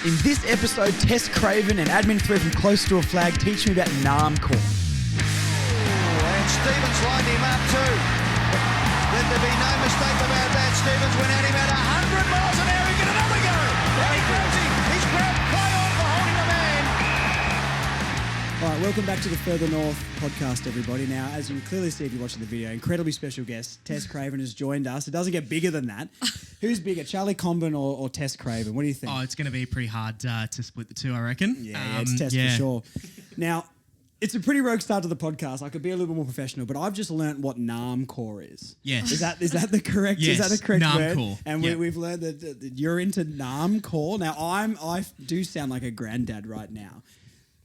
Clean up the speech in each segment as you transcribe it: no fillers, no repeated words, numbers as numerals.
In this episode, TESS CRAVEN and admin thread from Close to a Flag teach me about Naarmcore. And Stevens lined him up too. Let there be no mistake about that. Stevens went at him at 100 miles an hour. He get another go. And he grabs him. He's grabbed play on for holding the man. All right, welcome back to the Further North podcast, everybody. Now, as you can clearly see if you're watching the video, incredibly special guest, TESS CRAVEN has joined us. It doesn't get bigger than that. Who's bigger, Charlie Comben or TESS CRAVEN? What do you think? Oh, it's going to be pretty hard to split the two, I reckon. Yeah, it's TESS for sure. Now, it's a pretty rogue start to the podcast. I could be a little bit more professional, but I've just learnt what Naarmcore is. Yes. Is that the correct? Yes. Is that the correct Naarmcore. word? And we've learned that you're into Naarmcore. Now, I do sound like a granddad right now.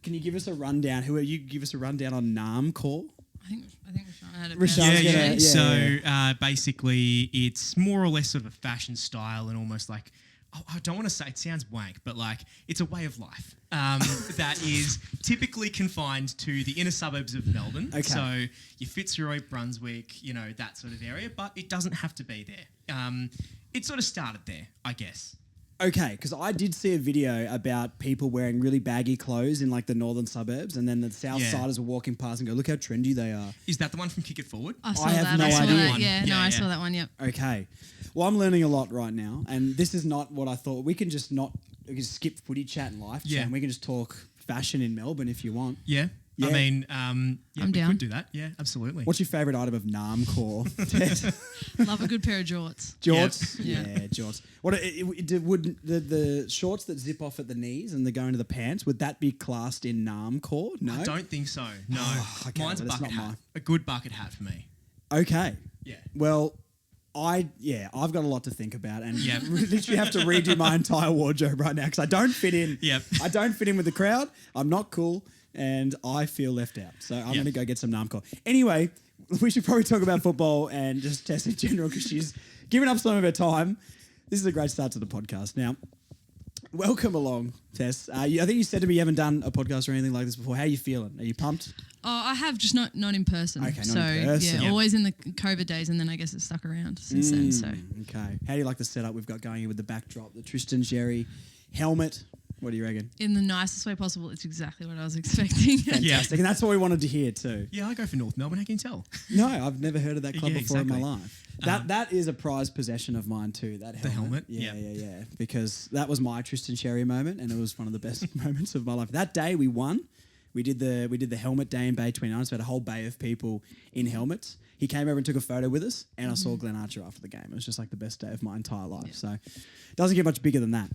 Can you give us a rundown? Who are you? Give us a rundown on Naarmcore. I think Rashawn had it. Rashawn's So basically, it's more or less sort of a fashion style and almost like, I don't want to say, it sounds wank, but like it's a way of life that is typically confined to the inner suburbs of Melbourne. Okay. So your Fitzroy, Brunswick, that sort of area, but it doesn't have to be there. It sort of started there, I guess. Okay, because I did see a video about people wearing really baggy clothes in like the northern suburbs, and then the south siders were walking past and go, "Look how trendy they are." Is that the one from Kick It Forward? I saw have that. no I saw idea. that. Yeah, I saw that one. Yep. Okay, well, I'm learning a lot right now, and this is not what I thought. We can skip footy chat and life chat, and we can just talk fashion in Melbourne if you want. Yeah. Yeah. I mean, we down. could do that. Yeah, absolutely. What's your favourite item of Naarmcore? Ted? Love a good pair of jorts. Jorts? Yeah. Yeah, jorts. Would the shorts that zip off at the knees and they go into the pants, would that be classed in Naarmcore? No? I don't think so. No. Okay, Mine's well, a that's bucket not hat. mine. A good bucket hat for me. Okay. Yeah. Well, I've got a lot to think about and Yeah. literally have to redo my entire wardrobe right now because I don't fit in. Yep. I don't fit in with the crowd. I'm not cool and I feel left out. So I'm going to go get some Naarmcore. Anyway, we should probably talk about football and just Tess in general because she's given up some of her time. This is a great start to the podcast. Now, welcome along, Tess. I think you said to me you haven't done a podcast or anything like this before. How are you feeling? Are you pumped? Oh, I have, just not in person. Okay, not so, in person. yeah, Yep. always in the COVID days, and then I guess it's stuck around since then. So Okay. How do you like the setup we've got going here with the backdrop, the Tristan Jerry helmet? What do you reckon? in the nicest way possible, it's exactly what I was expecting. Fantastic. And that's what we wanted to hear too. Yeah, I go for North Melbourne. How can you tell? No, I've never heard of that club Yeah, before in my exactly. life. That is a prized possession of mine too, that helmet. The helmet? Yeah. Because that was my Tristan Sherry moment and it was one of the best moments of my life. That day we won. We did the helmet day in Bay 29, so we had a whole bay of people in helmets. He came over and took a photo with us and I saw Glenn Archer after the game. It was just like the best day of my entire life. Yeah. So it doesn't get much bigger than that.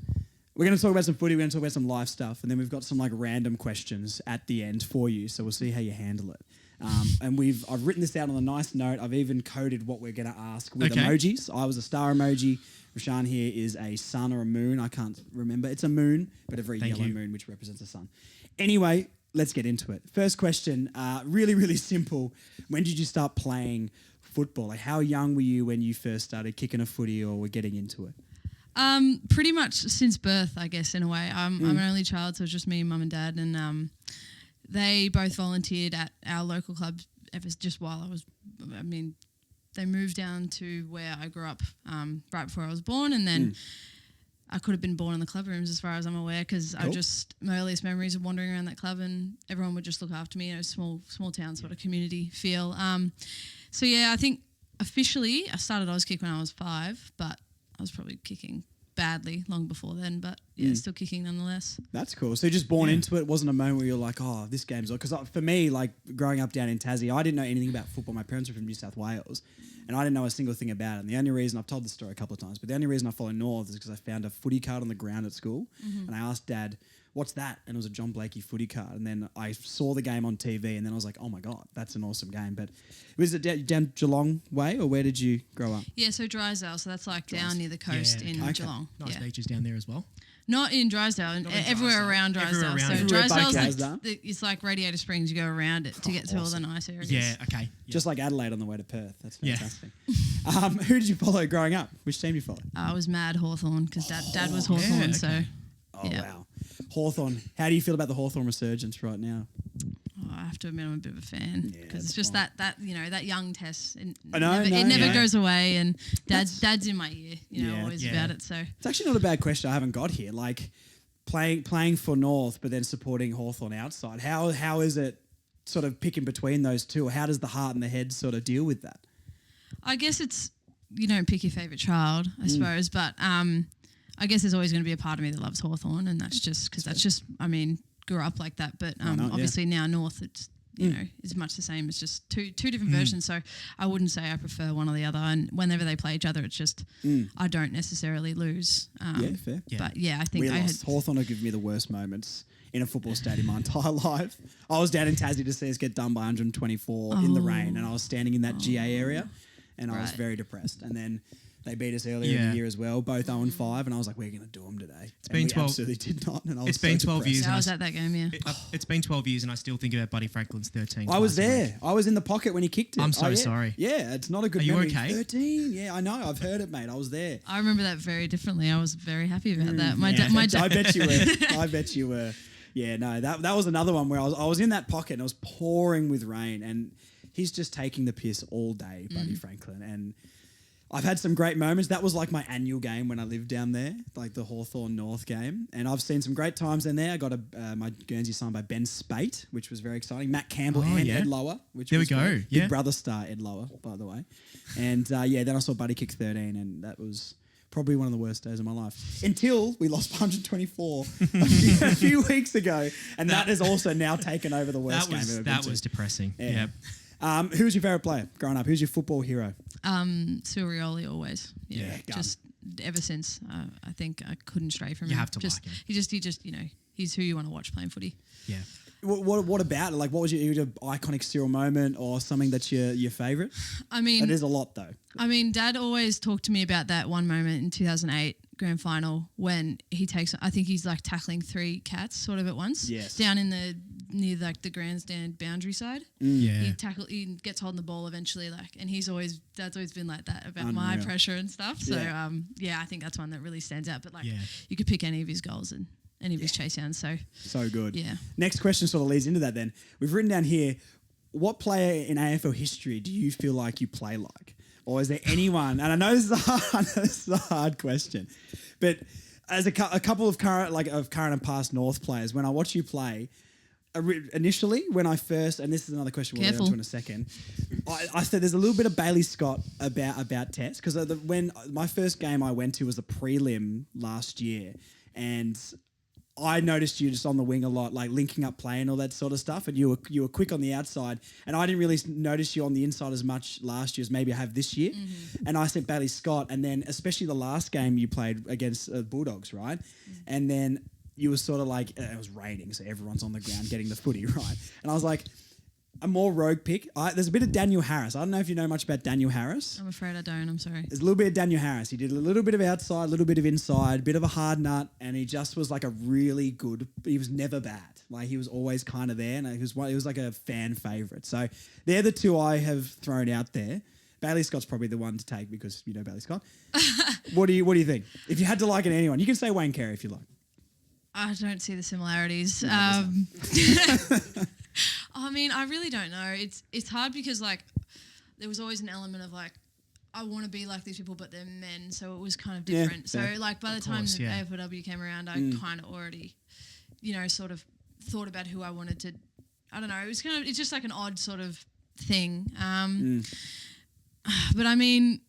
We're going to talk about some footy, we're going to talk about some life stuff, and then we've got some like random questions at the end for you, so we'll see how you handle it. And I've written this out on a nice note. I've even coded what we're going to ask with emojis. I was a star emoji. Rashawn here is a sun or a moon. I can't remember. It's a moon, but a very yellow moon, which represents a sun. Anyway, let's get into it. First question, really, really simple. When did you start playing football? Like, how young were you when you first started kicking a footy or were getting into it? Pretty much since birth, I guess, in a way. I'm an only child, so it's just me, mum and dad, and they both volunteered at our local club just while I was, they moved down to where I grew up right before I was born, and then I could have been born in the club rooms as far as I'm aware, because my earliest memories of wandering around that club and everyone would just look after me, small town sort of community feel. So yeah, I think officially I started Auskick when I was 5, but I was probably kicking badly long before then, but yeah, still kicking nonetheless. That's cool. So you're just born into it. It wasn't a moment where you're like, oh, this game's... Because for me, like growing up down in Tassie, I didn't know anything about football. My parents were from New South Wales and I didn't know a single thing about it. And the only reason, I've told this story a couple of times, but the only reason I follow North is because I found a footy card on the ground at school and I asked Dad, what's that? And it was a John Blakey footy card. And then I saw the game on TV and then I was like, oh my God, that's an awesome game. But was it down Geelong way or where did you grow up? Yeah, so Drysdale, so that's like down near the coast in Geelong. Nice beaches down there as well. Not in Drysdale, everywhere Drysdale. around Drysdale. Everywhere around So it. Drysdale's it's like Radiator Springs. You go around it to get to all the nice areas. Yeah, okay. Yeah. Just like Adelaide on the way to Perth. That's fantastic. Who did you follow growing up? Which team did you follow? I was mad Hawthorn because dad was Hawthorn. okay. So Oh, wow. Hawthorn. How do you feel about the Hawthorn resurgence right now? I have to admit I'm a bit of a fan because it's just that young Tess. It know, never goes away, and dad's in my ear, always about it. So it's actually not a bad question I haven't got here. Like, playing for North, but then supporting Hawthorn outside. How is it sort of picking between those two? How does the heart and the head sort of deal with that? I guess it's, you don't pick your favourite child, I suppose, but I guess there's always going to be a part of me that loves Hawthorn, and that's just because grew up like that. But obviously now North, it's is much the same. It's just two different versions. So I wouldn't say I prefer one or the other. And whenever they play each other, it's just I don't necessarily lose. Fair. Yeah. But yeah, I think Hawthorn have given me the worst moments in a football stadium my entire life. I was down in Tassie to see us get done by 124 in the rain, and I was standing in that GA area, and I was very depressed. And then they beat us earlier in the year as well, both 0-5, and I was like, we're going to do them today. It's been 12. Absolutely did not, and I was It's been 12 years. I was at that game, yeah. It's been 12 years, and I still think about Buddy Franklin's 13. I was there. I was in the pocket when he kicked it. I'm so sorry. Yeah, it's not a good Are you memory. okay? 13. Yeah, I know. I've heard it, mate. I was there. I remember that very differently. I was very happy about that. My I bet you were. I bet you were. Yeah, no, that was another one where I was in that pocket and it was pouring with rain, and he's just taking the piss all day, Buddy Franklin. And I've had some great moments. That was like my annual game when I lived down there, like the Hawthorn North game. And I've seen some great times in there. I got my Guernsey signed by Ben Spate, which was very exciting. Matt Campbell and Ed Lower, which there was we go. Great. Yeah. Big Brother star Ed Lower, by the way. And then I saw Buddy kick 13, and that was probably one of the worst days of my life. Until we lost 124 a few weeks ago, and that has also now taken over the worst game I've ever been to. That was depressing. Yeah. Who was your favourite player growing up? Who's your football hero? Surioli always. Yeah, just ever since. I think I couldn't stray from him. You have to like him. He just he's who you want to watch playing footy. Yeah. What about it? Like, what was your iconic Cyril moment or something that's your favourite? I mean, it is a lot though. I mean, Dad always talked to me about that one moment in 2008 grand final when he takes. I think he's like tackling 3 cats sort of at once. Yes. Down in near like the grandstand boundary side. Yeah. He gets holding the ball eventually, and Dad's always been like that about my Unreal. pressure and stuff. So I think that's one that really stands out. But you could pick any of his goals and any of his chase downs. So good. Yeah. Next question sort of leads into that then. We've written down here, what player in AFL history do you feel like you play like? Or is there anyone, and I know this is a hard question, but as a couple of current and past North players, when I watch you play, initially when I first, and this is another question we'll get into in a second, I said there's a little bit of Bailey Scott about TESS, because when my first game I went to was the prelim last year, and I noticed you just on the wing a lot, like linking up play and all that sort of stuff, and you were quick on the outside, and I didn't really notice you on the inside as much last year as maybe I have this year. And I said Bailey Scott, and then especially the last game you played against Bulldogs, right? And then you were sort of like, it was raining, so everyone's on the ground getting the footy, right? And I was like, a more rogue pick. There's a bit of Daniel Harris. I don't know if you know much about Daniel Harris. I'm afraid I don't. I'm sorry. There's a little bit of Daniel Harris. He did a little bit of outside, a little bit of inside, a bit of a hard nut, and he just was like a really good. He was never bad. Like, he was always kind of there, and he was like a fan favourite. So they're the two I have thrown out there. Bailey Scott's probably the one to take because you know Bailey Scott. What do you think? If you had to like it anyone, you can say Wayne Carey if you like. I don't see the similarities. I mean, I really don't know. It's hard because there was always an element of I want to be like these people, but they're men, so it was kind of different. So by the time the AFLW came around, I kind of already, sort of thought about who I wanted to. I don't know. It's just like an odd sort of thing. But I mean.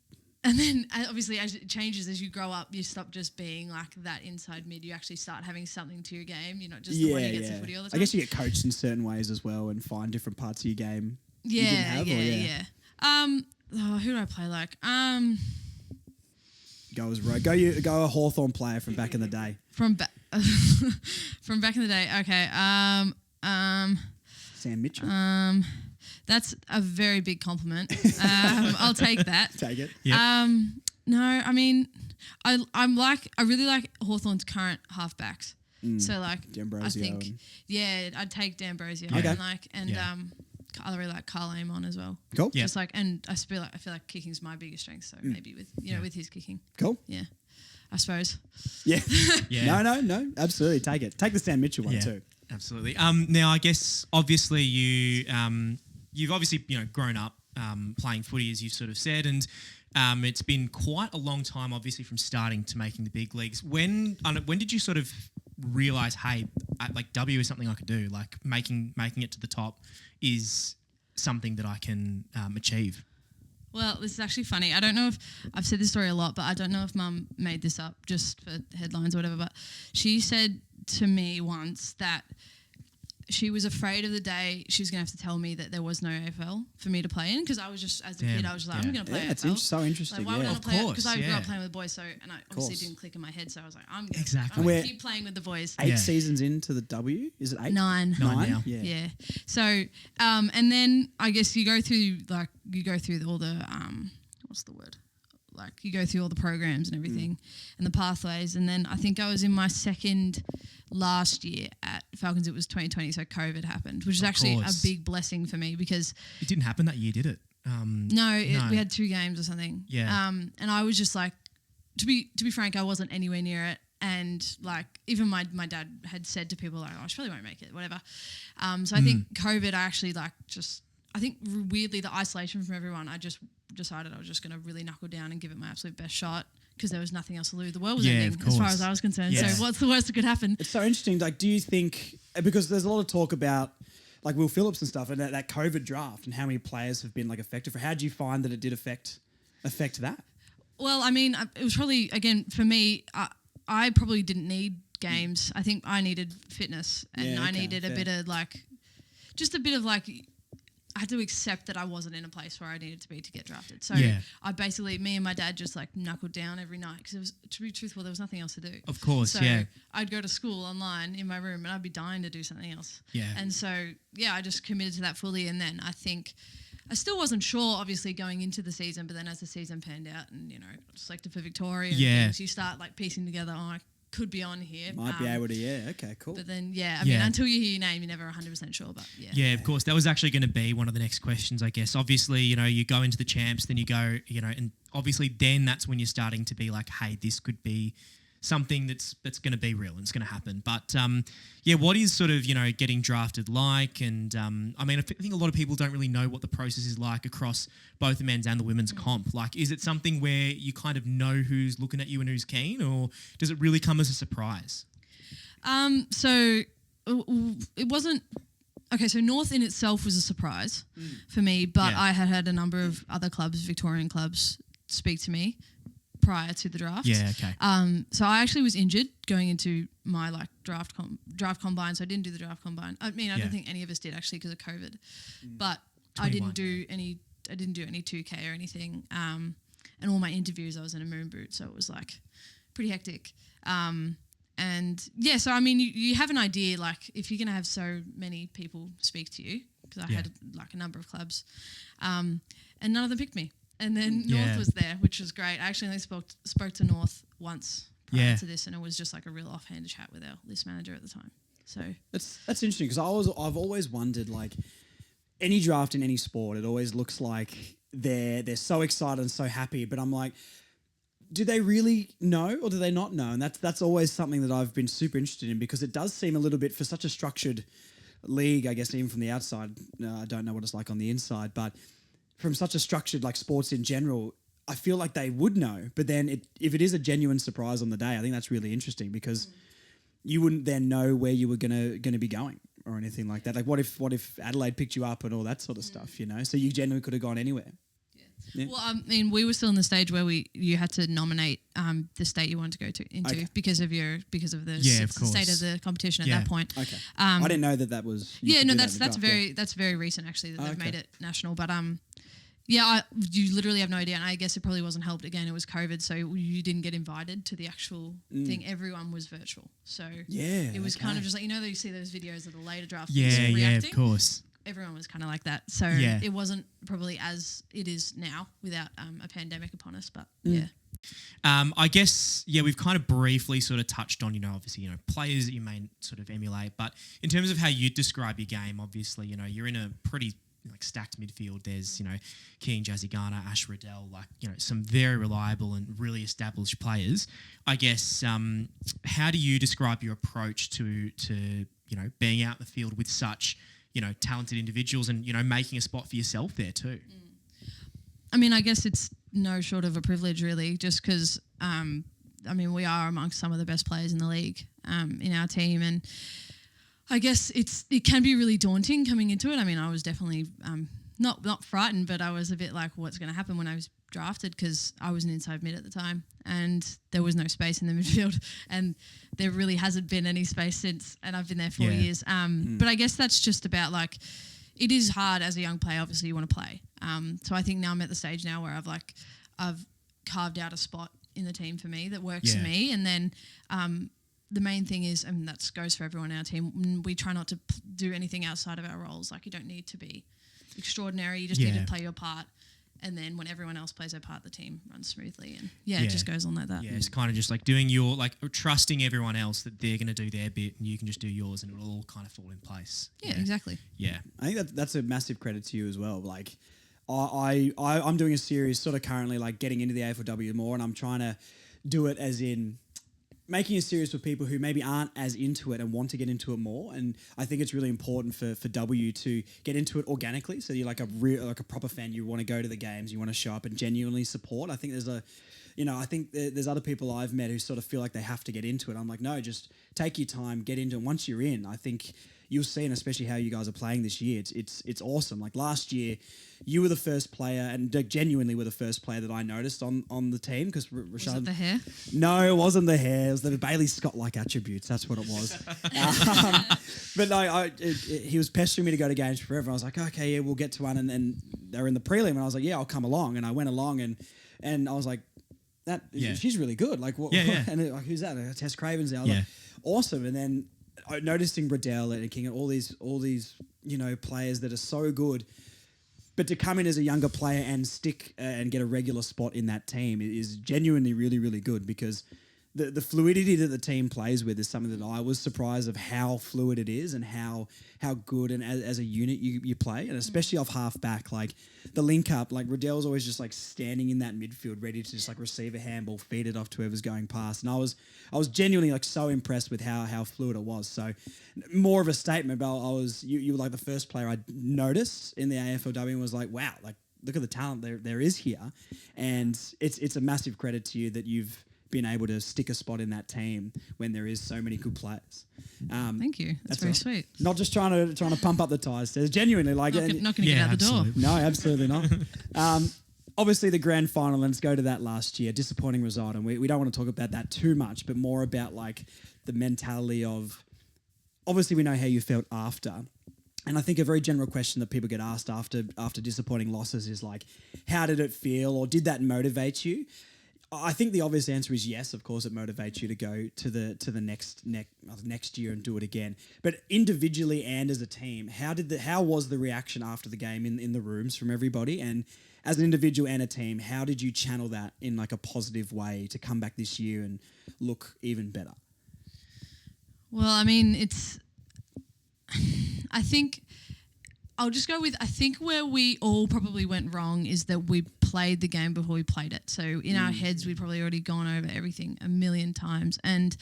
And then, obviously, as it changes, as you grow up, you stop just being like that inside mid. You actually start having something to your game. You're not just the one who gets the footy all the time. I guess you get coached in certain ways as well and find different parts of your game you didn't have. Who do I play like? Go as rogue. Go a Hawthorn player from back in the day. From back in the day. Okay. Sam Mitchell. That's a very big compliment. I'll take that. Take it. Yep. No, I mean, I really like Hawthorn's current halfbacks. So D'Ambrosio I think I'd take D'Ambrosio Okay. I really like Carl Amon as well. Cool. Just and I feel like kicking's my biggest strength. So maybe with with his kicking. Cool. Yeah, I suppose. Yeah. Yeah. No. Absolutely, take it. Take the Sam Mitchell one too. Absolutely. Now, I guess obviously you've obviously grown up playing footy, as you've sort of said, and it's been quite a long time, obviously, from starting to making the big leagues. When did you sort of realize, hey, like W is something I could do. Like making it to the top is something that I can achieve. Well, this is actually funny. I don't know if I've said this story a lot, but I don't know if Mum made this up just for headlines or whatever. But she said to me once that she was afraid of the day she was going to have to tell me that there was no AFL for me to play in, because I was just, as a kid, I was just like, I'm going to play AFL. It's so interesting. Like, why would I yeah. not play it? Because I grew yeah. up playing with the boys, and I obviously didn't click in my head, so I was like, I'm going Exactly. to keep playing with the boys. 8 seasons into the W? Is it 8? 9 now. Yeah. So, and then I guess you go through all the what's the word? Like you go through all the programs and everything and the pathways, and then I think I was in my second last year at Falcons. It was 2020, so COVID happened, which is actually a big blessing for me because it didn't happen that year, did it? No, we had 2 games or something. Yeah. And I was just like, to be frank, I wasn't anywhere near it. And like even my dad had said to people like, oh, she probably won't make it, whatever. So I think COVID, I think weirdly the isolation from everyone, I just decided I was just going to really knuckle down and give it my absolute best shot because there was nothing else to lose. The world was ending as far as I was concerned. Yeah. So what's the worst that could happen? It's so interesting. Like, do you think, because there's a lot of talk about like Will Phillips and stuff and that COVID draft and how many players have been like affected for, how do you find that it did affect that? Well, I mean, it was probably, again, for me, I probably didn't need games. I think I needed fitness and I needed a bit of like, I had to accept that I wasn't in a place where I needed to be to get drafted. So I basically, me and my dad just like knuckled down every night because it was, to be truthful, there was nothing else to do. Of course, so I'd go to school online in my room and I'd be dying to do something else. Yeah. And so, I just committed to that fully. And then I think I still wasn't sure, obviously, going into the season, but then as the season panned out and, selected for Victoria and things, you start like piecing together, I could be on here. Might be able to, okay, cool. But then, I mean, until you hear your name, you're never 100% sure, but Yeah, of course. That was actually going to be one of the next questions, I guess. Obviously, you go into the champs, then you go, and obviously then that's when you're starting to be like, hey, this could be something that's going to be real and it's going to happen. But, what is sort of, getting drafted like? And, I mean, I think a lot of people don't really know what the process is like across both the men's and the women's comp. Like, is it something where you kind of know who's looking at you and who's keen, or does it really come as a surprise? So it wasn't... Okay, so North in itself was a surprise for me, but I had a number of other clubs, Victorian clubs, speak to me prior to the draft. Yeah, okay. So I actually was injured going into my like draft combine, so I didn't do the draft combine. I mean, I don't think any of us did actually because of COVID, but I didn't do any 2K or anything. And all my interviews, I was in a moon boot, so it was like pretty hectic. So I mean, you have an idea like if you're gonna have so many people speak to you, because I had like a number of clubs, and none of them picked me. And then North was there, which was great. I actually only spoke to North once prior to this, and it was just like a real offhand chat with our list manager at the time. So that's interesting because I've always wondered, like, any draft in any sport, it always looks like they're so excited and so happy, but I'm like, do they really know or do they not know? And that's always something that I've been super interested in, because it does seem a little bit, for such a structured league, I guess even from the outside, I don't know what it's like on the inside, but from such a structured like sports in general, I feel like they would know. But then if it is a genuine surprise on the day, I think that's really interesting because you wouldn't then know where you were gonna be going or anything like that. Like what if Adelaide picked you up and all that sort of stuff, So you genuinely could have gone anywhere. Yeah. Well, I mean, we were still in the stage where you had to nominate the state you wanted to go into because of the state of the competition at that point. Okay. I didn't know that was. That's very recent actually that they've made it national. But you literally have no idea, and I guess it probably wasn't helped. Again, it was COVID, so you didn't get invited to the actual thing. Everyone was virtual, so it was kind of just like you see those videos of the later draft. Of course. Everyone was kind of like that, so it wasn't probably as it is now without a pandemic upon us. But I guess we've kind of briefly sort of touched on obviously players that you may sort of emulate, but in terms of how you describe your game, obviously you're in a pretty like stacked midfield. There's King, Jazzy Garner, Ash Riddell, like some very reliable and really established players. I guess how do you describe your approach to being out in the field with such talented individuals and making a spot for yourself there too? I mean, I guess it's no short of a privilege really, just because I mean, we are amongst some of the best players in the league in our team, and I guess it can be really daunting coming into it. I mean, I was definitely not frightened, but I was a bit like, what's going to happen when I was drafted, because I was an inside mid at the time and there was no space in the midfield, and there really hasn't been any space since, and I've been there 4 years. But I guess that's just about like, it is hard as a young player. Obviously you want to play. So I think now I'm at the stage now where I've carved out a spot in the team for me that works for me. And then the main thing is, and that goes for everyone in our team, we try not to do anything outside of our roles. Like, you don't need to be extraordinary. You just need to play your part. And then when everyone else plays their part, the team runs smoothly. And it just goes on like that. Yeah, it's kind of just like doing your, like trusting everyone else that they're going to do their bit and you can just do yours, and it'll all kind of fall in place. Yeah, exactly. Yeah. I think that's a massive credit to you as well. Like, I'm doing a series sort of currently, like getting into the AFLW more, and I'm trying to do it as in making a series for people who maybe aren't as into it and want to get into it more. And I think it's really important for W to get into it organically. So you're like a proper fan. You want to go to the games. You want to show up and genuinely support. I think there's other people I've met who sort of feel like they have to get into it. I'm like, no, just take your time, get into it. Once you're in, I think you'll see, and especially how you guys are playing this year, it's awesome. Like last year, you were the first player, and genuinely were the first player that I noticed on the team, because Rashad. Was it the hair? No, it wasn't the hair. It was the Bailey Scott-like attributes. That's what it was. But no, he was pestering me to go to games forever. I was like, okay, yeah, we'll get to one. And then they were in the prelim, and I was like, yeah, I'll come along. And I went along, and I was like, she's really good. Like, what? And like, who's that? TESS CRAVEN's there. I was like, awesome. And then noticing Riddell and King and all these players that are so good, but to come in as a younger player and stick and get a regular spot in that team is genuinely really, really good, because the fluidity that the team plays with is something that I was surprised of how fluid it is and how good and as a unit you play, and especially off half back, like the link up, like Riddell's always just like standing in that midfield ready to just like receive a handball, feed it off to whoever's going past, and I was genuinely like so impressed with how fluid it was. So more of a statement, but you were like the first player I noticed in the AFLW and was like, wow, like look at the talent there is here, and it's a massive credit to you that you've been able to stick a spot in that team when there is so many good players. Thank you. That's very sweet. Not just trying to pump up the tires. There's genuinely like not going to get out the door. No, absolutely not. Obviously, the grand final. Let's go to that last year. Disappointing result, and we don't want to talk about that too much, but more about like the mentality of. Obviously, we know how you felt after. And I think a very general question that people get asked after disappointing losses is like, how did it feel, or did that motivate you? I think the obvious answer is yes. Of course, it motivates you to go to the next year and do it again. But individually and as a team, how was the reaction after the game in the rooms from everybody? And as an individual and a team, how did you channel that in like a positive way to come back this year and look even better? Well, I mean, I think I'll just go with, I think where we all probably went wrong is that we played the game before we played it. So in our heads, we'd probably already gone over everything a million times. And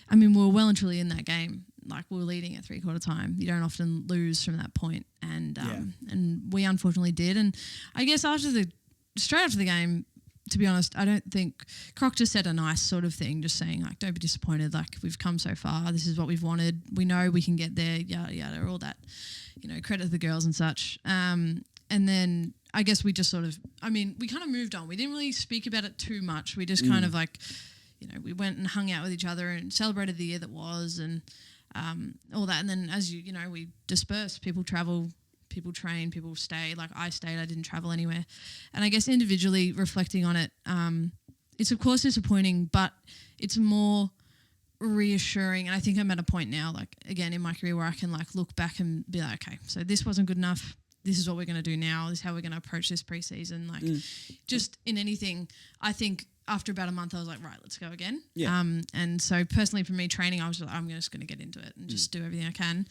I mean, we were well and truly in that game. Like, we were leading at 3/4 time. You don't often lose from that point. And we unfortunately did. And I guess straight after the game, to be honest, I don't think Croc just said a nice sort of thing, just saying like, don't be disappointed. Like, we've come so far. This is what we've wanted. We know we can get there. Yada yada, all that. Credit to the girls and such. And then I guess we just sort of, we kind of moved on. We didn't really speak about it too much. We just kind of like, we went and hung out with each other and celebrated the year that was and all that. And then as we dispersed. People travel. People train, people stay. Like, I stayed, I didn't travel anywhere. And I guess individually reflecting on it, it's of course disappointing, but it's more reassuring. And I think I'm at a point now, like, again, in my career where I can like look back and be like, okay, so this wasn't good enough. This is what we're going to do now. This is how we're going to approach this preseason. Like, just in anything, I think after about a month, I was like, right, let's go again. Yeah. And so personally for me, training, I was like, I'm just going to get into it and just do everything I can.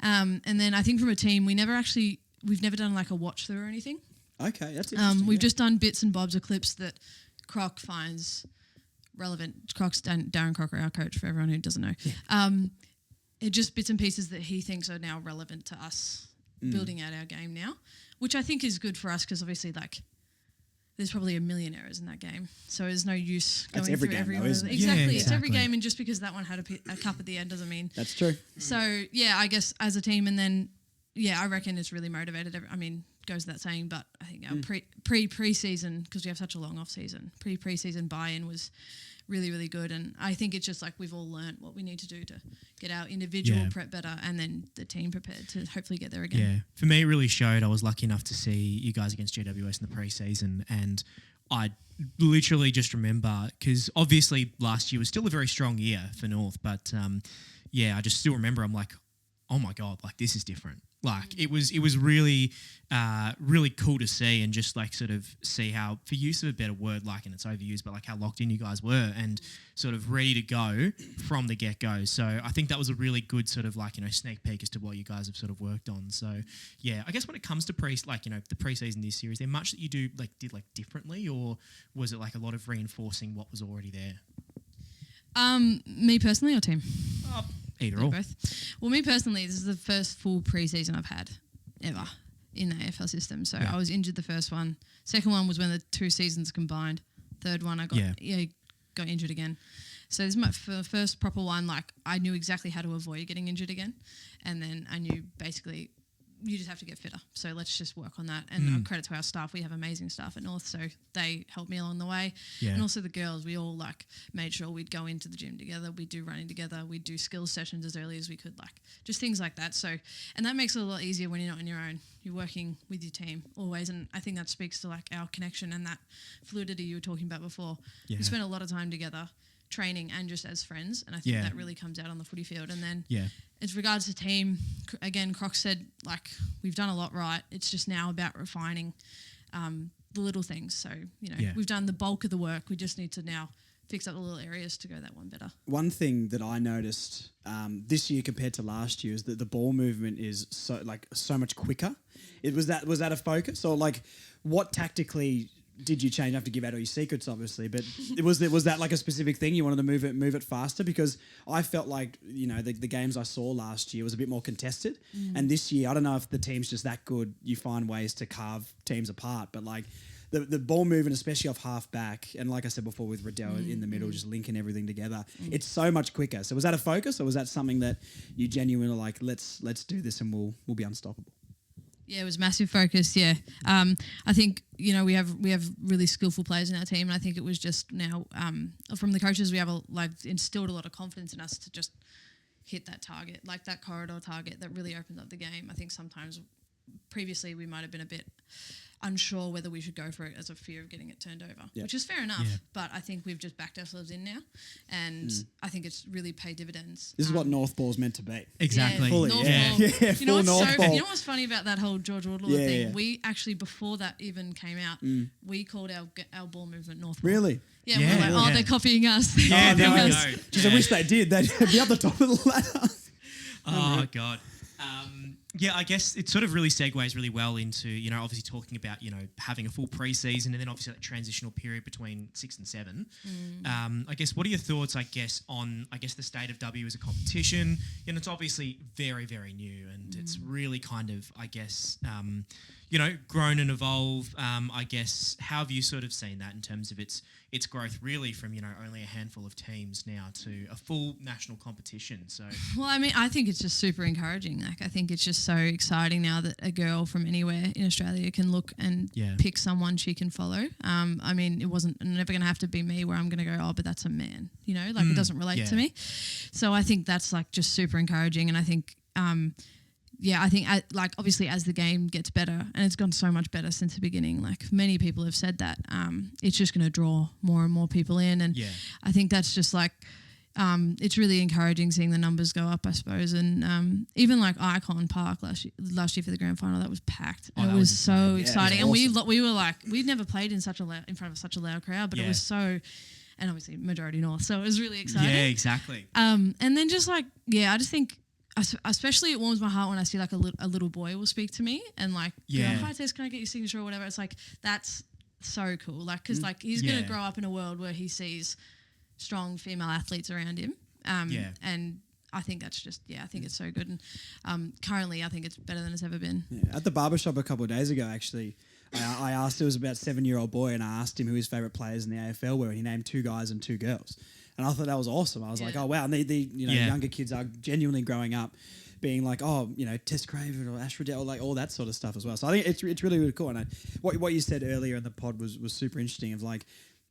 And then I think from a team, we've never done like a watch through or anything. Okay, that's interesting. We've just done bits and bobs of clips that Croc finds relevant. Croc's Darren Crocker, our coach, for everyone who doesn't know. Yeah. Just bits and pieces that he thinks are now relevant to us building out our game now, which I think is good for us because obviously, like, there's probably a million errors in that game. So there's no use going every through game every though, one. isn't it? Exactly. Yeah, It's every exactly. game, and just because that one had a cup at the end doesn't mean. That's true. So, yeah, I guess as a team, and then, yeah, I reckon it's really motivated. I mean, goes without saying, but I think our pre-season, because we have such a long off-season, pre-season buy-in was really, really good. And I think it's just like we've all learnt what we need to do to get our individual prep better and then the team prepared to hopefully get there again. Yeah, for me, it really showed. I was lucky enough to see you guys against GWS in the pre-season, and I literally just remember, because obviously last year was still a very strong year for North, but I just still remember, I'm like, oh my God, like this is different. Like it was really, really cool to see, and just like sort of see how, for use of a better word, like, and it's overused, but like how locked in you guys were and sort of ready to go from the get-go. So I think that was a really good sort of like, sneak peek as to what you guys have sort of worked on. So yeah, I guess when it comes to the pre-season this series, is there much that you did differently, or was it like a lot of reinforcing what was already there? Me personally or team? Either or. Both. Well, me personally, this is the first full pre-season I've had ever in the AFL system. So I was injured the first one. Second one was when the 2 seasons combined. Third one I got injured again. So this is my first proper one. Like I knew exactly how to avoid getting injured again, and then I knew basically you just have to get fitter. So let's just work on that. And credit to our staff. We have amazing staff at North, so they helped me along the way. Yeah. And also the girls, we all like made sure we'd go into the gym together. We'd do running together. We'd do skills sessions as early as we could, like just things like that. So, and that makes it a lot easier when you're not on your own. You're working with your team always. And I think that speaks to like our connection and that fluidity you were talking about before. Yeah. We spent a lot of time together training and just as friends, and I think that really comes out on the footy field. And then as regards to team, again, Croc said like we've done a lot right. It's just now about refining the little things. So we've done the bulk of the work. We just need to now fix up the little areas to go that one better. One thing that I noticed this year compared to last year is that the ball movement is so much quicker. Was that a focus, or like what tactically did you change? I have to give out all your secrets, obviously, but was that like a specific thing you wanted to move it faster? Because I felt like the games I saw last year was a bit more contested, and this year I don't know if the team's just that good. You find ways to carve teams apart, but like the ball movement, especially off half back, and like I said before with Riddell in the middle, just linking everything together, it's so much quicker. So was that a focus, or was that something that you genuinely like? Let's do this, and we'll be unstoppable. Yeah, it was massive focus. Yeah, I think we have really skillful players in our team, and I think it was just now from the coaches we have instilled a lot of confidence in us to just hit that target, like that corridor target that really opens up the game. I think sometimes previously we might have been a bit unsure whether we should go for it as a fear of getting it turned over, which is fair enough. Yeah. But I think we've just backed ourselves in now, and I think it's really paid dividends. This is what Northball's meant to be. Exactly. Yeah, fully. You know what's Northball. You know what's funny about that whole George Wardlaw thing? We actually, before that even came out, we called our ball movement Northball. Really? Yeah, we're like, they're copying us. Yeah, there we go. Jeez, I wish they did. They'd be up the top of the ladder. Oh, God. I guess it sort of really segues really well into, obviously talking about, having a full pre-season and then obviously that transitional period between 6 and 7. I guess, what are your thoughts, on the state of W as a competition? It's obviously very, very new, and it's really kind of, grown and evolved. How have you sort of seen that in terms of its growth really from, only a handful of teams now to a full national competition? So, well, I mean, I think it's just super encouraging. Like, I think it's just so exciting now that a girl from anywhere in Australia can look and pick someone she can follow. I mean, it wasn't never going to have to be me where I'm going to go, but that's a man, it doesn't relate to me. So I think that's just super encouraging. And I think, I think obviously as the game gets better, and it's gone so much better since the beginning, many people have said that, it's just going to draw more and more people in. And I think that's just it's really encouraging seeing the numbers go up, I suppose. And even Icon Park last year for the grand final, that was packed. And it was so exciting. And awesome. we were we'd never played in front of such a loud crowd, but it was so, and obviously majority North, so it was really exciting. Yeah, exactly. And then just I just think, especially it warms my heart when I see a little boy will speak to me and hi Tess, can I get your signature or whatever. It's that's so cool, because he's going to grow up in a world where he sees strong female athletes around him, and I think that's just I think it's so good. And currently I think it's better than it's ever been. At the barbershop a couple of days ago, actually, I asked, it was about a 7-year-old boy, and I asked him who his favourite players in the AFL were, and he named 2 guys and 2 girls. And I thought that was awesome. I was like, oh, wow. And the younger kids are genuinely growing up being like, oh, TESS CRAVEN or Ash Riddell, like all that sort of stuff as well. So I think it's really, really cool. And what you said earlier in the pod was super interesting of like,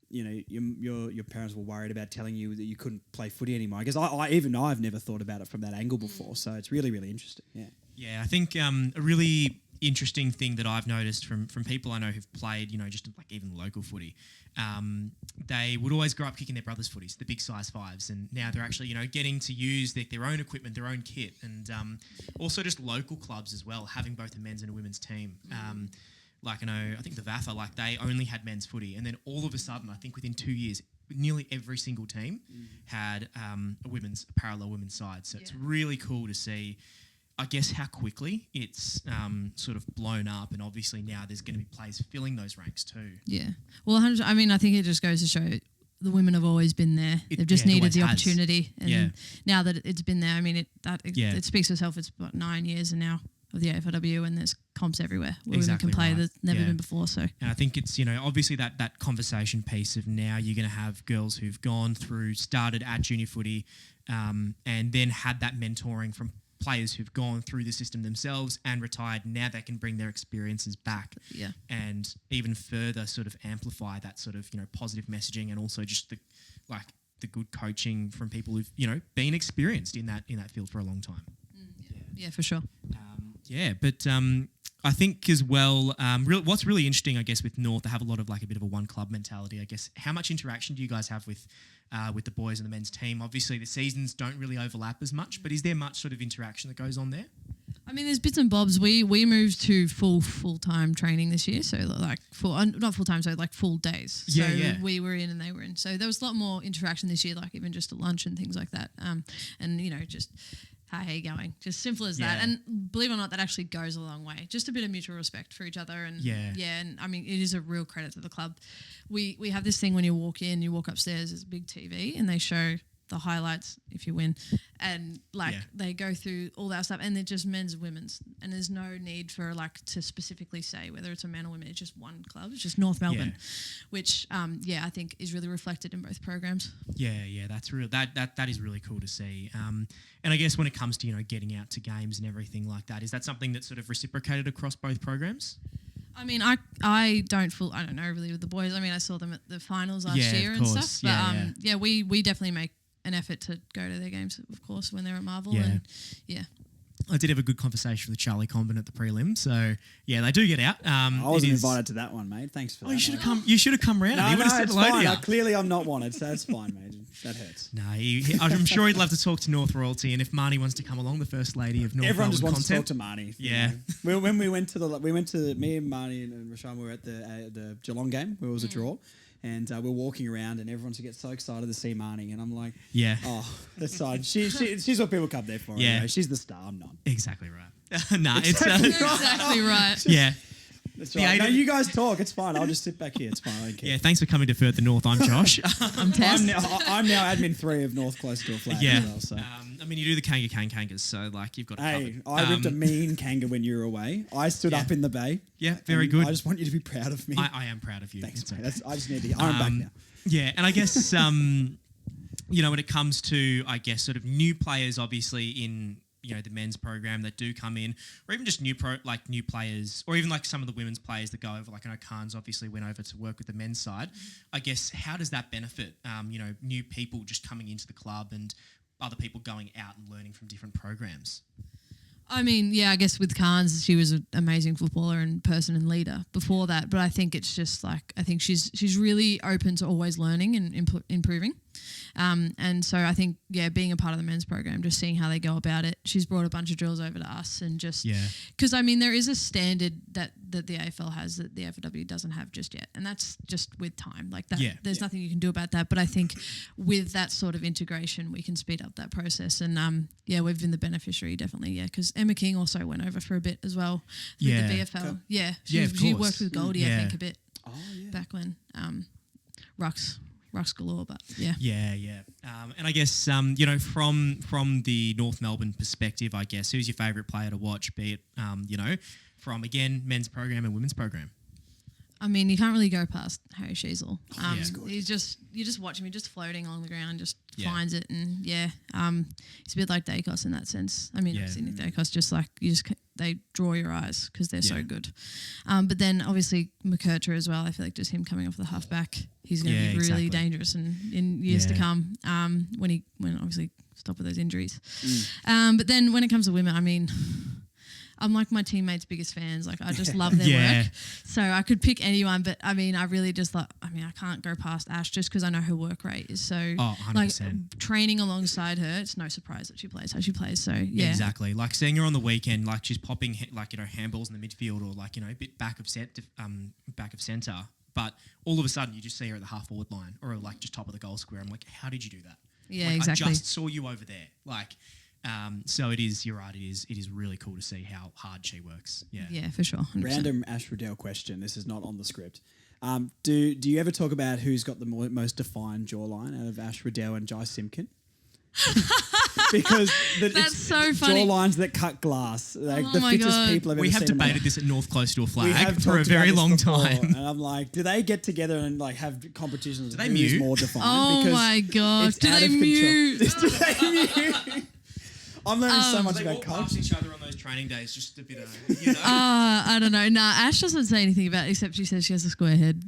your parents were worried about telling you that you couldn't play footy anymore. I guess I've never thought about it from that angle before. So it's really, really interesting. Yeah. Yeah, I think a really interesting thing that I've noticed from people I know who've played, just like even local footy, they would always grow up kicking their brothers' footies, the big size 5s, and now they're actually, getting to use their own equipment, their own kit, and also just local clubs as well, having both a men's and a women's team. Like I think the VAFA, like they only had men's footy, and then all of a sudden, I think within 2 years, nearly every single team had a parallel women's side. So it's really cool to see, I guess, how quickly it's sort of blown up, and obviously now there's going to be players filling those ranks too. Yeah. Well, I mean, I think it just goes to show the women have always been there. They've just needed the opportunity, and now that it's been there, I mean, it speaks for itself. It's about 9 years and now of the AFLW, and there's comps everywhere where women can play that's never been before. So, and I think it's obviously that conversation piece of now you're going to have girls who've started at junior footy, and then had that mentoring from players who've gone through the system themselves and retired. Now they can bring their experiences back, and even further sort of amplify that sort of positive messaging, and also just the good coaching from people who've been experienced in that field for a long time. Yeah, for sure. But I think as well, what's really interesting, I guess, with North, they have a lot of like a bit of a one club mentality. I guess, how much interaction do you guys have with the boys and the men's team? Obviously, the seasons don't really overlap as much, but is there much sort of interaction that goes on there? I mean, there's bits and bobs. We moved to full-time training this year, so like not full-time, so like full days. So we were in and they were in. So there was a lot more interaction this year, like even just at lunch and things like that. And just how you going? Just simple as that. And believe it or not, that actually goes a long way. Just a bit of mutual respect for each other. And and I mean, it is a real credit to the club. We have this thing when you walk upstairs, there's a big TV and they show the highlights if you win, and they go through all that stuff, and they're just men's and women's, and there's no need for to specifically say whether it's a man or women. It's just one club. It's just North Melbourne, which I think is really reflected in both programs. That's real. That is really cool to see. And I guess when it comes to getting out to games and everything like that, is that something that's sort of reciprocated across both programs? I mean, I don't know really with the boys. I mean, I saw them at the finals last year and stuff. But we definitely make an effort to go to their games, of course, when they're at Marvel. I did have a good conversation with Charlie Comben at the prelim, so they do get out. I wasn't invited to that one, mate. Thanks for that. You should have come. You should have come round. He would have said hello to you. Clearly, I'm not wanted, so it's fine, mate. That hurts. No, I'm sure he'd love to talk to North royalty, and if Marnie wants to come along, the first lady of North. Everyone just wants content. to talk to Marnie. Yeah. When we went to me and Marnie and Rashawn were at the Geelong game where it was a draw. And we're walking around, and everyone gets so excited to see Marnie, and I'm like, that's fine. She's what people come there for. Yeah, anyway. She's the star. I'm not. Exactly right. It's exactly right. Yeah. That's right. No, you guys talk. It's fine. I'll just sit back here. It's fine. I don't care. Yeah, thanks for coming to Further North. I'm Josh. I'm Tess. I'm now admin 3 of North Close to a Flag as well. So. I mean, you do the kangas, so like you've got. Hey, I ripped a mean kanga when you were away. I stood up in the bay. Yeah, very good. I just want you to be proud of me. I am proud of you. Thanks, mate. I just need to. I'm back now. Yeah, and I guess when it comes to sort of new players, obviously in the men's program that do come in, or even just new players, or even like some of the women's players that go over. Like I know Khan's obviously went over to work with the men's side. I guess how does that benefit new people just coming into the club and other people going out and learning from different programs? I mean, I guess with Khan's, she was an amazing footballer and person and leader before that. But I think it's just I think she's really open to always learning and improving. And so I think, being a part of the men's program, just seeing how they go about it. She's brought a bunch of drills over to us, and just because I mean, there is a standard that the AFL has that the AFLW doesn't have just yet, and that's just with time. Like that, there's nothing you can do about that. But I think with that sort of integration, we can speed up that process. And we've been the beneficiary definitely. Because Emma King also went over for a bit as well with the VFL. Cool. She worked with Goldie, I think, a bit back when Rucks galore, but and I guess from the North Melbourne perspective, I guess who's your favourite player to watch, be it from again men's program and women's program? I mean, you can't really go past Harry Sheasel. he's good. You just watch him. He's just floating along the ground, just Yeah. finds it, and he's a bit like Dacos in that sense. I mean, Yeah. obviously Nick Dacos, just like they draw your eyes because they're so Yeah. good. But then obviously McKercher as well. I feel like just him coming off the halfback, he's going to be really exactly. dangerous in years to Yeah. come. When obviously stop with those injuries. But then when it comes to women, I mean, I'm like my teammates' biggest fans. Like I just love their Yeah. work. So I could pick anyone, but I mean, I really just like. I mean, I can't go past Ash just because I know her work rate is so. Oh, 100%. Like training alongside her, it's no surprise that she plays how she plays. So yeah, Exactly. Like seeing her on the weekend, like she's popping handballs in the midfield or like, a bit back of centre. But all of a sudden you just see her at the half forward line or like just top of the goal square. I'm like, how did you do that? Yeah, Like, exactly. I just saw you over there. Like, so it is. You're right. It is really cool to see how hard she works. Yeah. Yeah, for sure. 100%. Random Ash Riddell question. This is not on the script. Do you ever talk about who's got the most defined jawline out of Ash Riddell and Jai Simpkin? Because That's so funny. Jawlines that cut glass. Like Oh the my fittest God. people I've We ever have seen. debated this at North Close to a We Flag have for a talked very about long this before, time. and I'm like, do they get together and like have competitions? Do they who's mute? more defined? Oh Because my God. it's Do out they of control. mute? Do they mute? I'm learning so much They about walk culture. past each other on those training days, just a bit of, I don't know. Nah, Ash doesn't say anything about it except she says she has a square head,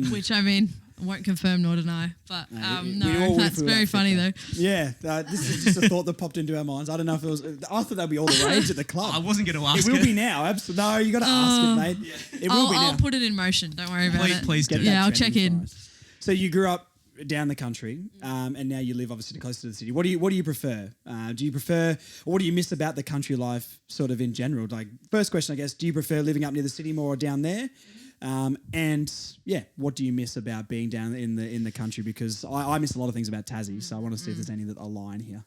which I mean, I won't confirm nor deny. But we all no, wish that's we were very that fit, funny though. Yeah, this is just a thought that popped into our minds. I don't know if it was. I thought that'd be all the rage at the club. I wasn't going to It ask will be now. Absolutely. No, you got to ask it, mate. It will be now. I'll put it in motion. Don't worry about it. Please do. Get that Yeah, I'll trending check in. fries. So you grew up down the country, and now you live obviously close to the city. What do you prefer? Do you prefer, or what do you miss about the country life, sort of in general? Like, first question, I guess, do you prefer living up near the city more or down there? And yeah, what do you miss about being down in the country? Because I miss a lot of things about Tassie, so I want to see if there's any that align here.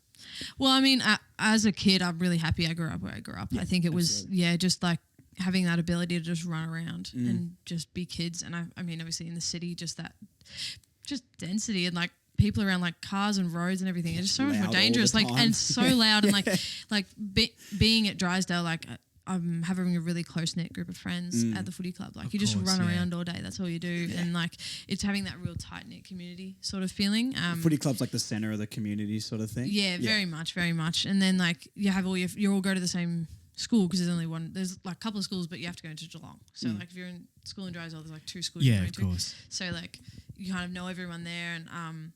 Well, I mean, as a kid, I'm really happy I grew up where I grew up. I think it was, just like having that ability to just run around and just be kids. And I mean, obviously in the city, just density and like people around, like cars and roads and everything. It's just so much Loud more all dangerous. the Like, time. and so loud and being at Drysdale, like I'm having a really close knit group of friends at the footy club. Like Of you just course, run yeah. around all day. That's all you do. And like it's having that real tight knit community sort of feeling. Footy club's like the centre of the community, sort of thing. Yeah, very much. And then like you have you all go to the same school because there's only one. There's like a couple of schools, but you have to go into Geelong. So like if you're in school in Drysdale, there's like 2 schools Yeah, you're going of to. course. So like you kind of know everyone there, and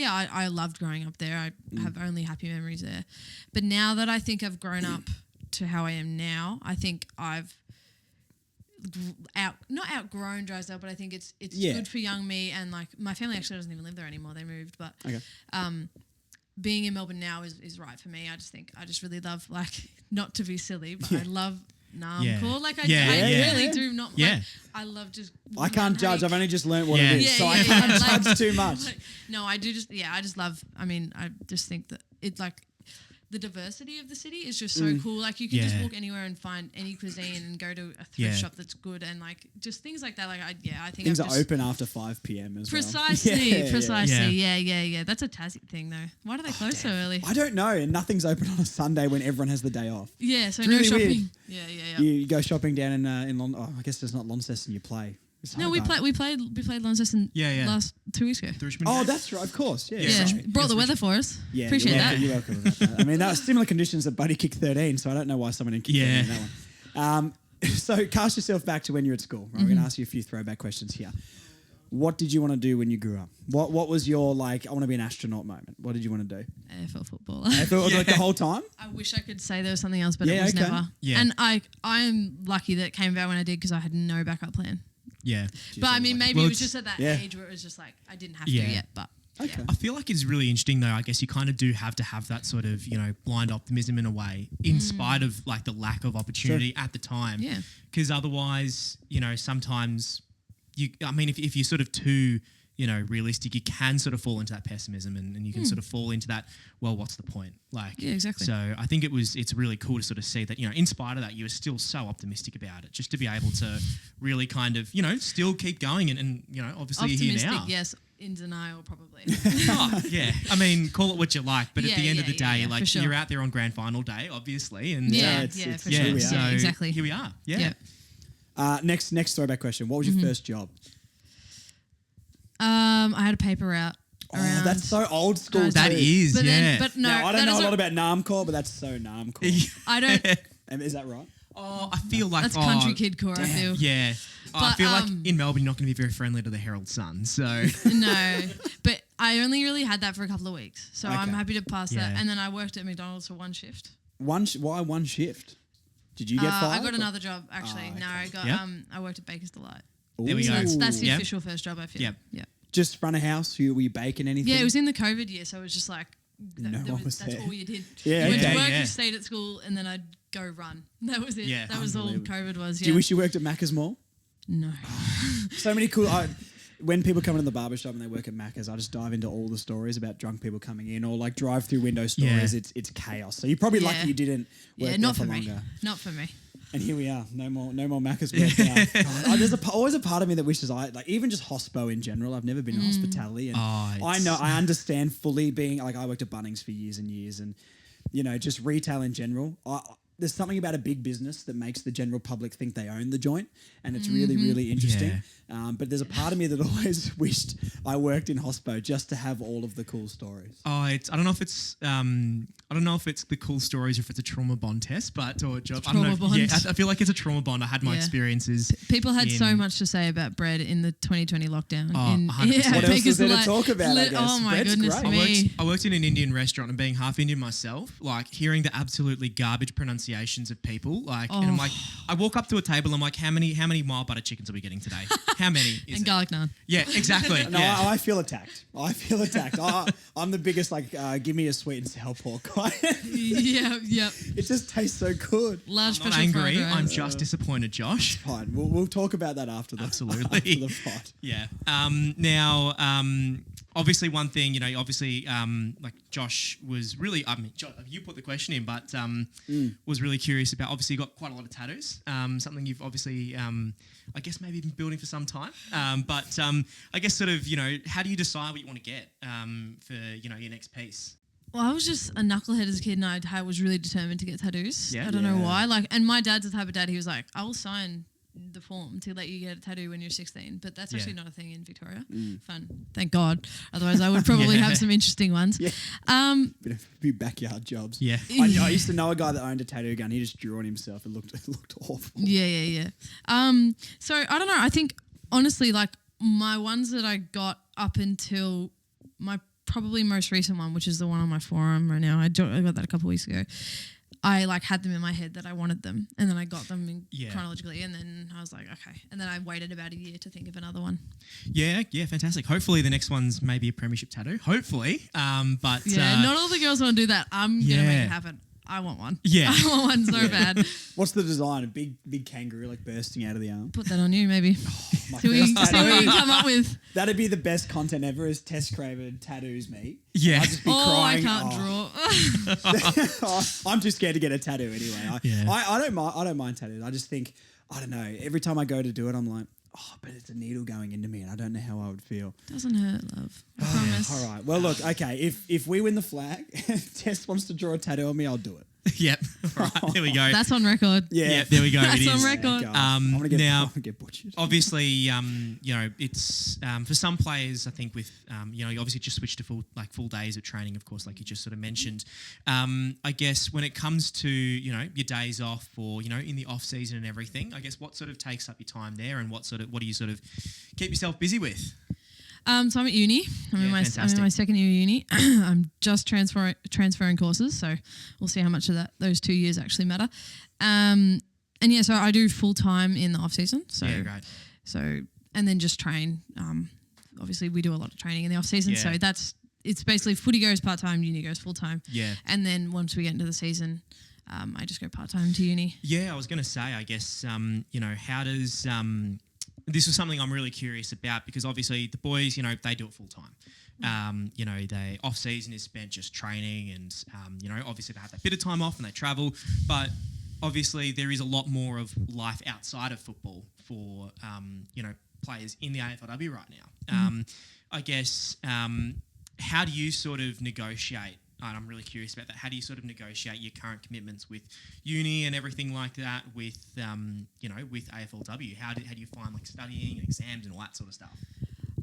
I loved growing up there. I have only happy memories there. But now that I think I've grown up to how I am now, I think I've not outgrown Drysdale, but I think it's good for young me, and like my family actually doesn't even live there anymore. They moved, but being in Melbourne now is right for me. I just really love, like, not to be silly, but I love Naarmcore. Yeah. Like I Yeah. really do. Not Yeah. like I love just. I can't judge. I've only just learnt what Yeah. it is, so I can't Like- judge too much. like, no, I do just. Yeah, I just love. I mean, I just think that it's like the diversity of the city is just so cool. Like you can just Yeah. walk anywhere and find any cuisine and go to a thrift Yeah. shop that's good, and like just things like that. Like I think Things I've are just, open after 5 p.m. as well. Precisely. Yeah. Yeah. That's a Tassie thing though. Why do they close so early? I don't know, and nothing's open on a Sunday when everyone has the day off. Yeah, so It's no really shopping. weird. Yeah. You go shopping down in I guess it's not Launceston. You play. It's No, we Hobart. played Launceston Yeah. last 2 weeks ago. The Richmond Oh, game. that's right. Of course. Yeah. Yeah, Sorry. brought the weather for us. Yeah, Appreciate you're that. welcome, You're welcome about that. I mean, that was similar conditions that Buddy kicked 13, so I don't know why someone didn't kick 13 in that one. So cast yourself back to when you were at school. Right? We're going to ask you a few throwback questions here. What did you want to do when you grew up? What was your, like, I want to be an astronaut moment? What did you want to do? AFL footballer. If it was like the whole time? I wish I could say there was something else, but Yeah, it was okay. never. Yeah. And I am lucky that it came about when I did because I had no backup plan. Yeah. But I mean, maybe Well, it was it's- just at that yeah. age where it was just like I didn't have Yeah. to yet. But Okay. I feel like it's really interesting though. I guess you kind of do have to have that sort of, blind optimism in a way, in spite of like the lack of opportunity at the time. Yeah. Because otherwise, sometimes if you're sort of too, realistic, you can sort of fall into that pessimism and you can sort of fall into that, well, what's the point? Like, Yeah, exactly. So I think it's really cool to sort of see that, in spite of that, you were still so optimistic about it, just to be able to really kind of, still keep going and obviously you're optimistic, here now. yes. In denial, probably. Oh, yeah. I mean, call it what you like, but at the end of the day, for like sure. you're out there on grand final day, obviously, and Yeah, it's for here sure. we are. so Yeah, exactly. here we are. Yeah. Next throwback question. What was your first job? I had a paper route. Oh, that's so old school. That too. is, But yeah. then, but no, Now, I don't that know a is lot about Naarmcore, but that's so Naarmcore. I don't. Is that right? Oh, I feel like That's country kid core. I feel. Yeah. I But, feel like in Melbourne, you're not going to be very friendly to the Herald Sun. So No, but I only really had that for a couple of weeks, so I'm Okay. happy to pass that. Yeah. And then I worked at McDonald's for one shift. Why one shift? Did you get fired? I got another job actually. Oh, No, I got Yep. I worked at Baker's Delight. There we So go. that's the Yep. official first job I feel. Yep. Yeah. Just front of house. Were you baking anything? Yeah, it was in the COVID year, so it was just like No one was that's there. all you did. Yeah, you went okay. to work, Yeah. you stayed at school, and then I'd go run. That was it. Yeah. That was all Unbelievable. COVID was. Yeah. Do you wish you worked at Macca's Mall? No. So many cool. When people come into the barbershop and they work at Macca's, I just dive into all the stories about drunk people coming in or like drive-through window stories. Yeah. It's chaos. So you're probably lucky Yeah. you didn't work Yeah, there not for for me. longer. Not for me. And here we are. No more Macca's work now. There's always a part of me that wishes even just hospo in general. I've never been in hospitality, and I understand fully being like I worked at Bunnings for years and years, and just retail in general. There's something about a big business that makes the general public think they own the joint, and it's really, really interesting. But there's a part of me that always wished I worked in hospo just to have all of the cool stories. Oh, I don't know if it's the cool stories or if it's a trauma bond test, or a job. I don't know. Trauma bond. Yeah, I feel like it's a trauma bond. I had my Yeah. experiences. People had so in- much to say about bread in the 2020 lockdown. Oh, in, 100%. What else Baker's is there to Delight. talk about, I guess? Oh my Bread's goodness great. me. I worked in an Indian restaurant and being half Indian myself, like hearing the absolutely garbage pronunciations of people, and I'm like, I walk up to a table, I'm like, how many mild butter chickens are we getting today? How many? Is And it? garlic naan. Yeah, exactly. No, yeah. I feel attacked. I'm the biggest give me a sweet and sour pork guy. Yeah. It just tastes so good. Large I'm not special angry. fried rice. I'm just disappointed, Josh. Fine, we'll talk about that after the Absolutely. after the pod. Yeah. Now, obviously, one thing, like Josh was really, you put the question in, but was really curious about. Obviously, you got quite a lot of tattoos. Something you've obviously, I guess, maybe been building for some time. But I guess, sort of, how do you decide what you want to get for, your next piece? Well, I was just a knucklehead as a kid, and I was really determined to get tattoos. Yeah. I don't know Yeah. why. And my dad's the type of dad. He was like, "I will sign the form to let you get a tattoo when you're 16," but that's actually not a thing in Victoria. Fun, thank God. Otherwise, I would probably have some interesting ones. Yeah. Bit of few backyard jobs. Yeah. I used to know a guy that owned a tattoo gun. He just drew on himself. It looked awful. Yeah. So I don't know. I think honestly, like my ones that I got up until my probably most recent one, which is the one on my forearm right now. I got that a couple of weeks ago. I had them in my head that I wanted them, and then I got them chronologically, and then I was like, okay. And then I waited about a year to think of another one. Yeah, fantastic. Hopefully the next one's maybe a premiership tattoo. Hopefully. But Yeah, not all the girls want to do that. I'm gonna make it happen. I want one. Yeah. I want one so bad. What's the design? A big kangaroo bursting out of the arm. Put that on you, maybe. My See what first you tattoo. can come up with. That'd be the best content ever. Is TESS CRAVEN tattoos me. Yeah. I'd just be Oh, crying. I can't draw. I'm too scared to get a tattoo anyway. Yeah. I don't mind tattoos. I just think I don't know. Every time I go to do it, I'm like, but it's a needle going into me, and I don't know how I would feel. Doesn't hurt, love. I promise. All right. Well, look. Okay. If we win the flag, Tess wants to draw a tattoo on me, I'll do it. Yep. Right. There we go. That's on record. Yeah, there we go. That's It on is. record. God. I'm gonna now- get butchered. Obviously, it's for some players. I think with you obviously just switched to full days of training. Of course, like you just sort of mentioned. I guess when it comes to your days off or in the off season and everything, I guess what sort of takes up your time there, and what do you sort of keep yourself busy with? So I'm at uni. I'm in my second year of uni. I'm just transferring courses, so we'll see how much of those 2 years actually matter. And yeah, so I do full time in the off season. So Yeah, great. So and then just train. Obviously, we do a lot of training in the off season, so it's basically footy goes part time, uni goes full time. Yeah. And then once we get into the season, I just go part time to uni. Yeah, I was going to say, I guess, how does this is something I'm really curious about, because obviously the boys, they do it full time. They off season is spent just training, and obviously they have that bit of time off and they travel, but obviously there is a lot more of life outside of football for players in the AFLW right now. I guess how do you sort of negotiate and I'm really curious about that. How do you sort of negotiate your current commitments with uni and everything like that with, with AFLW? How do you find like studying and exams and all that sort of stuff?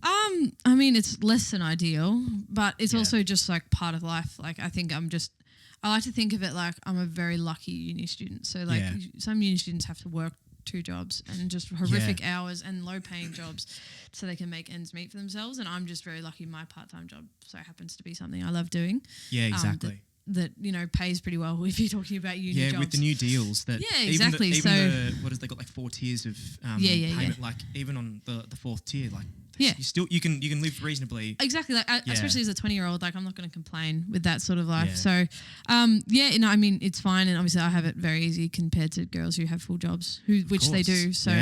I mean, it's less than ideal, but it's also just like part of life. Like, I think I like to think of it like I'm a very lucky uni student. So like some uni students have to work 2 jobs and just horrific hours and low paying jobs so they can make ends meet for themselves. And I'm just very lucky my part-time job so happens to be something I love doing. Yeah, exactly. That pays pretty well if you're talking about uni jobs. Yeah, with the new deals. That exactly. They got like 4 tiers of payment. Like even on the 4th tier, like you can live reasonably. Exactly. Like especially as a 20-year-old, like I'm not going to complain with that sort of life. So I mean it's fine, and obviously I have it very easy compared to girls who have full jobs, which they do. So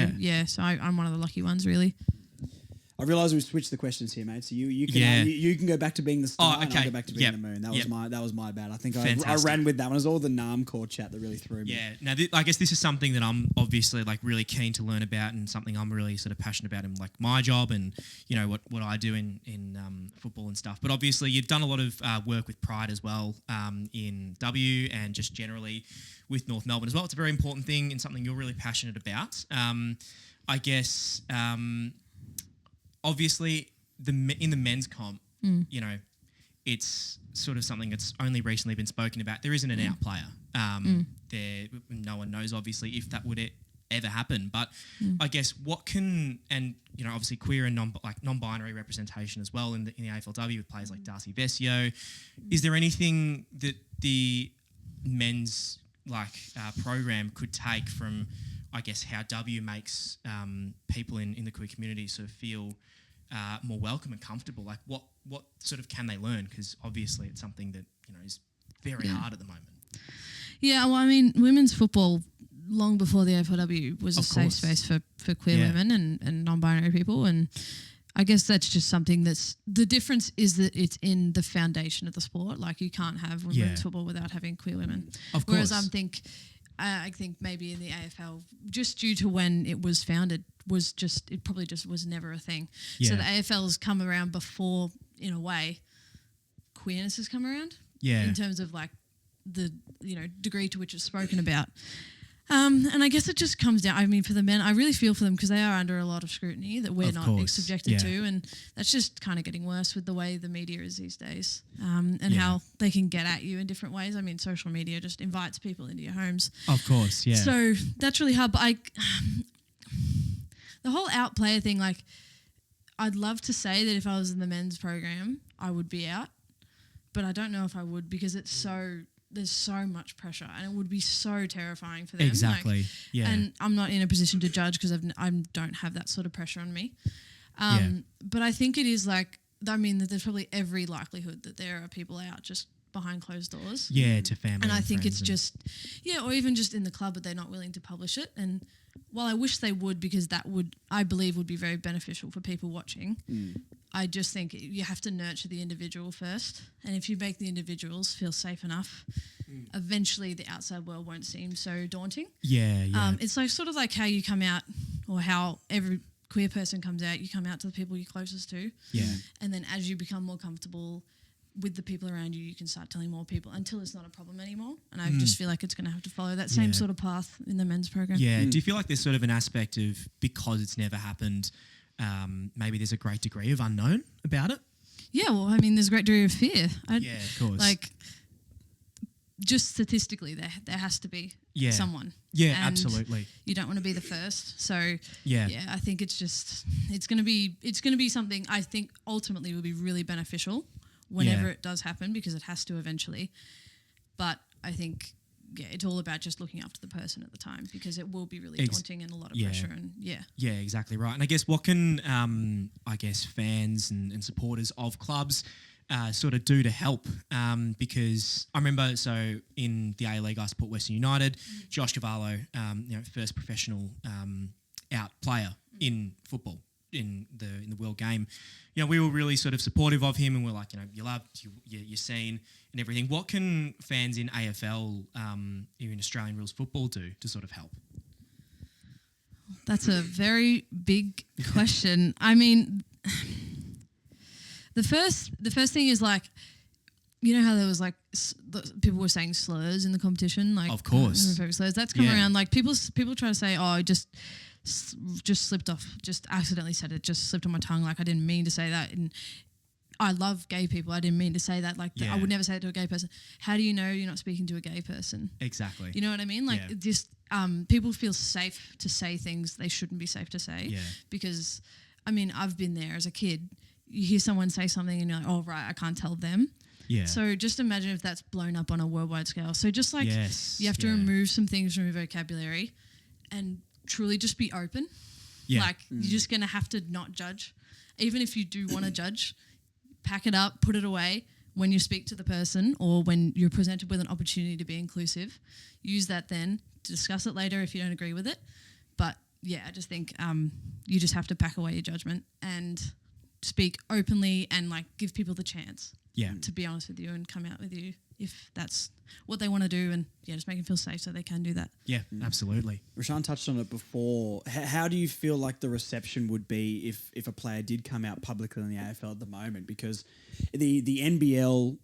so I'm one of the lucky ones, really. I realise we've switched the questions here, mate. So you can go back to being the star, and I'll go back to being the moon. That was my bad. I think I ran with that one. It was all the Naarmcore chat that really threw me. Yeah. Now I guess this is something that I'm obviously like really keen to learn about, and something I'm really sort of passionate about in like my job and what I do in football and stuff. But obviously you've done a lot of work with Pride as well in W and just generally with North Melbourne as well. It's a very important thing and something you're really passionate about. I guess. Obviously, in the men's comp, it's sort of something that's only recently been spoken about. There isn't an out player. No one knows, obviously, if that would ever happen. But I guess obviously queer and non-binary representation as well in the AFLW with players like Darcy Vesio. Is there anything that the men's program could take from, I guess, how W makes people in the queer community sort of feel more welcome and comfortable? Like what sort of can they learn? Because obviously it's something that is very hard at the moment. Yeah, well, I mean, women's football long before the AFLW was a safe space for queer women and non-binary people, and I guess that's just something that's the difference is that it's in the foundation of the sport. Like you can't have women's football without having queer women. Of course. Whereas I think maybe in the AFL, just due to when it was founded, it probably just was never a thing. Yeah. So the AFL has come around before, in a way, queerness has come around. Yeah. In terms of like the degree to which it's spoken about. And I guess it just comes down, I mean, for the men, I really feel for them because they are under a lot of scrutiny that we're not subjected to. And that's just kind of getting worse with the way the media is these days and how they can get at you in different ways. I mean, social media just invites people into your homes. Of course, yeah. So that's really hard. But the whole out player thing, like, I'd love to say that if I was in the men's program, I would be out. But I don't know if I would because there's so much pressure and it would be so terrifying for them. Exactly. And I'm not in a position to judge because I don't have that sort of pressure on me. But I think it is that there's probably every likelihood that there are people out just behind closed doors. Yeah, to family. And I think it's just, or even just in the club, but they're not willing to publish it. And while I wish they would, because that I believe would be very beneficial for people watching, I just think you have to nurture the individual first. And if you make the individuals feel safe enough, eventually the outside world won't seem so daunting. It's like sort of like how you come out, or how every queer person comes out, you come out to the people you're closest to. And then as you become more comfortable with the people around you, you can start telling more people until it's not a problem anymore. And I just feel like it's going to have to follow that same sort of path in the men's program. Yeah. Do you feel like there's sort of an aspect of, because it's never happened, maybe there's a great degree of unknown about it? Yeah, well, I mean, there's a great degree of fear. Of course. Like, just statistically, there has to be someone. Yeah, and absolutely. You don't want to be the first. So, I think it's going to be something I think ultimately will be really beneficial whenever it does happen, because it has to eventually. But I think, it's all about just looking after the person at the time, because it will be really daunting and a lot of pressure. And yeah, exactly right. And I guess what can fans and supporters of clubs sort of do to help? Because I remember, so in the A-League, I support Western United. Josh Cavallo, first professional out player in football in the world game. We were really sort of supportive of him, and we're like, you're loved, you're seen and everything. What can fans in AFL, in Australian rules football, do to sort of help? That's a very big question. I mean, the first thing is you know how there was like people were saying slurs in the competition, like Of course. slurs. That's come Yeah. around. Like people try to say, oh, just slipped off, just accidentally said it, just slipped on my tongue. Like I didn't mean to say that. And I love gay people. I didn't mean to say that. Like Yeah. I would never say it to a gay person. How do you know you're not speaking to a gay person? Exactly. You know what I mean? Like Yeah. just people feel safe to say things they shouldn't be safe to say. Yeah. Because I mean, I've been there as a kid. You hear someone say something and you're like, oh right, I can't tell them. Yeah. So just imagine if that's blown up on a worldwide scale. So just like Yes. you have to Yeah. remove some things from your vocabulary and truly just be open. Yeah. Like you're just going to have to not judge. Even if you do want to judge, pack it up, put it away when you speak to the person or when you're presented with an opportunity to be inclusive. Use that then to discuss it later if you don't agree with it. But yeah, I just think you just have to pack away your judgment and speak openly and like give people the chance Yeah. to be honest with you and come out with you if that's what they want to do, and yeah, just make them feel safe so they can do that. Yeah. Absolutely. Rashaan touched on it before. How do you feel like the reception would be if a player did come out publicly in the AFL at the moment? Because the NBL,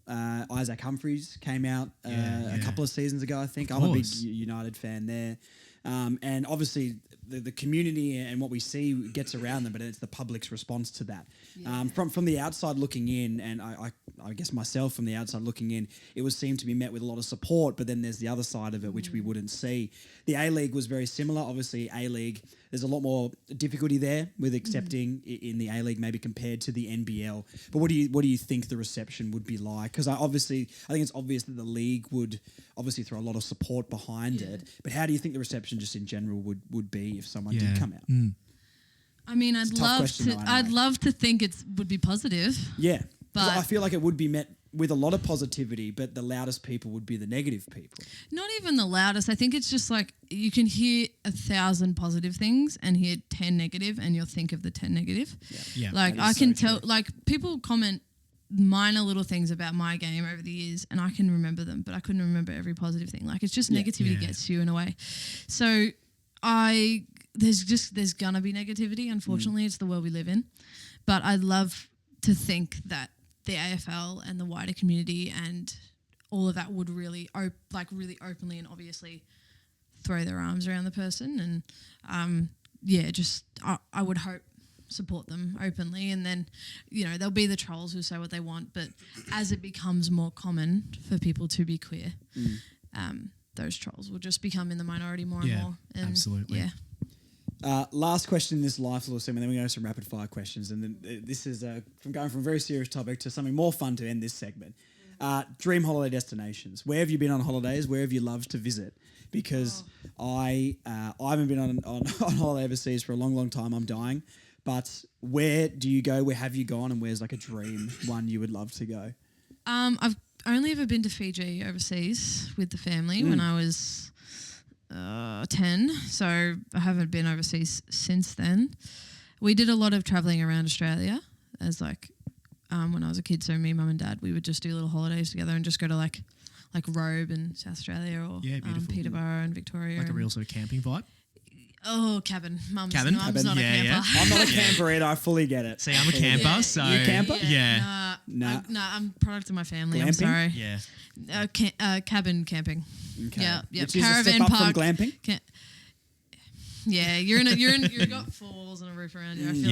Isaac Humphries came out a couple of seasons ago, I think. I'm a big United fan there. And obviously the community and what we see gets around them, but it's the public's response to that. Yeah. From the outside looking in, and I guess myself from the outside looking in, it would seem to be met with a lot of support, but then there's the other side of it, which we wouldn't see. The A-League was very similar. Obviously, A-League, there's a lot more difficulty there with accepting in the A-League maybe compared to the NBL. But what do you think the reception would be like? Because I think it's obvious that the league would obviously throw a lot of support behind it. But how do you think the reception just in general would be if someone did come out? I mean, a tough question though, I know. I'd love to think it would be positive. Yeah. 'Cause But- I feel like it would be met with a lot of positivity, but the loudest people would be the negative people. Not even the loudest. I think it's just like you can hear 1,000 positive things and hear 10 negative, and you'll think of the 10 negative. Yeah. Like That is I can so tell, true. like people comment minor little things about my game over the years, and I can remember them, but I couldn't remember every positive thing. Like it's just negativity gets you in a way. So there's gonna be negativity. Unfortunately, it's the world we live in. But I'd love to think that the AFL and the wider community and all of that would really really openly and obviously throw their arms around the person and I would hope support them openly, and then there'll be the trolls who say what they want, but as it becomes more common for people to be queer, those trolls will just become in the minority more and more. And absolutely. Yeah. Last question in this life little segment, then we're going to some rapid fire questions, and then this is from going from a very serious topic to something more fun to end this segment. Dream holiday destinations. Where have you been on holidays? Where have you loved to visit? Because I haven't been on holiday overseas for a long, long time. I'm dying. But where do you go? Where have you gone? And where's like a dream one you would love to go? I've only ever been to Fiji overseas with the family when I was 10, so I haven't been overseas since then. We did a lot of travelling around Australia as when I was a kid, so me, mum and dad, we would just do little holidays together and just go to like Robe in South Australia or Peterborough and Victoria. Like a real sort of camping vibe. Oh, cabin. Mum's Cabin? not a Yeah, camper. yeah. I'm not a camper either. I fully get it. See, I'm a camper, so... You a camper? Yeah. Nah. I'm a product of my family. I'm Glamping? sorry. Yeah. Cabin camping. Okay. Yeah. Which is a Caravan step up park. from glamping? Yeah, you've got 4 walls and a roof around you. I feel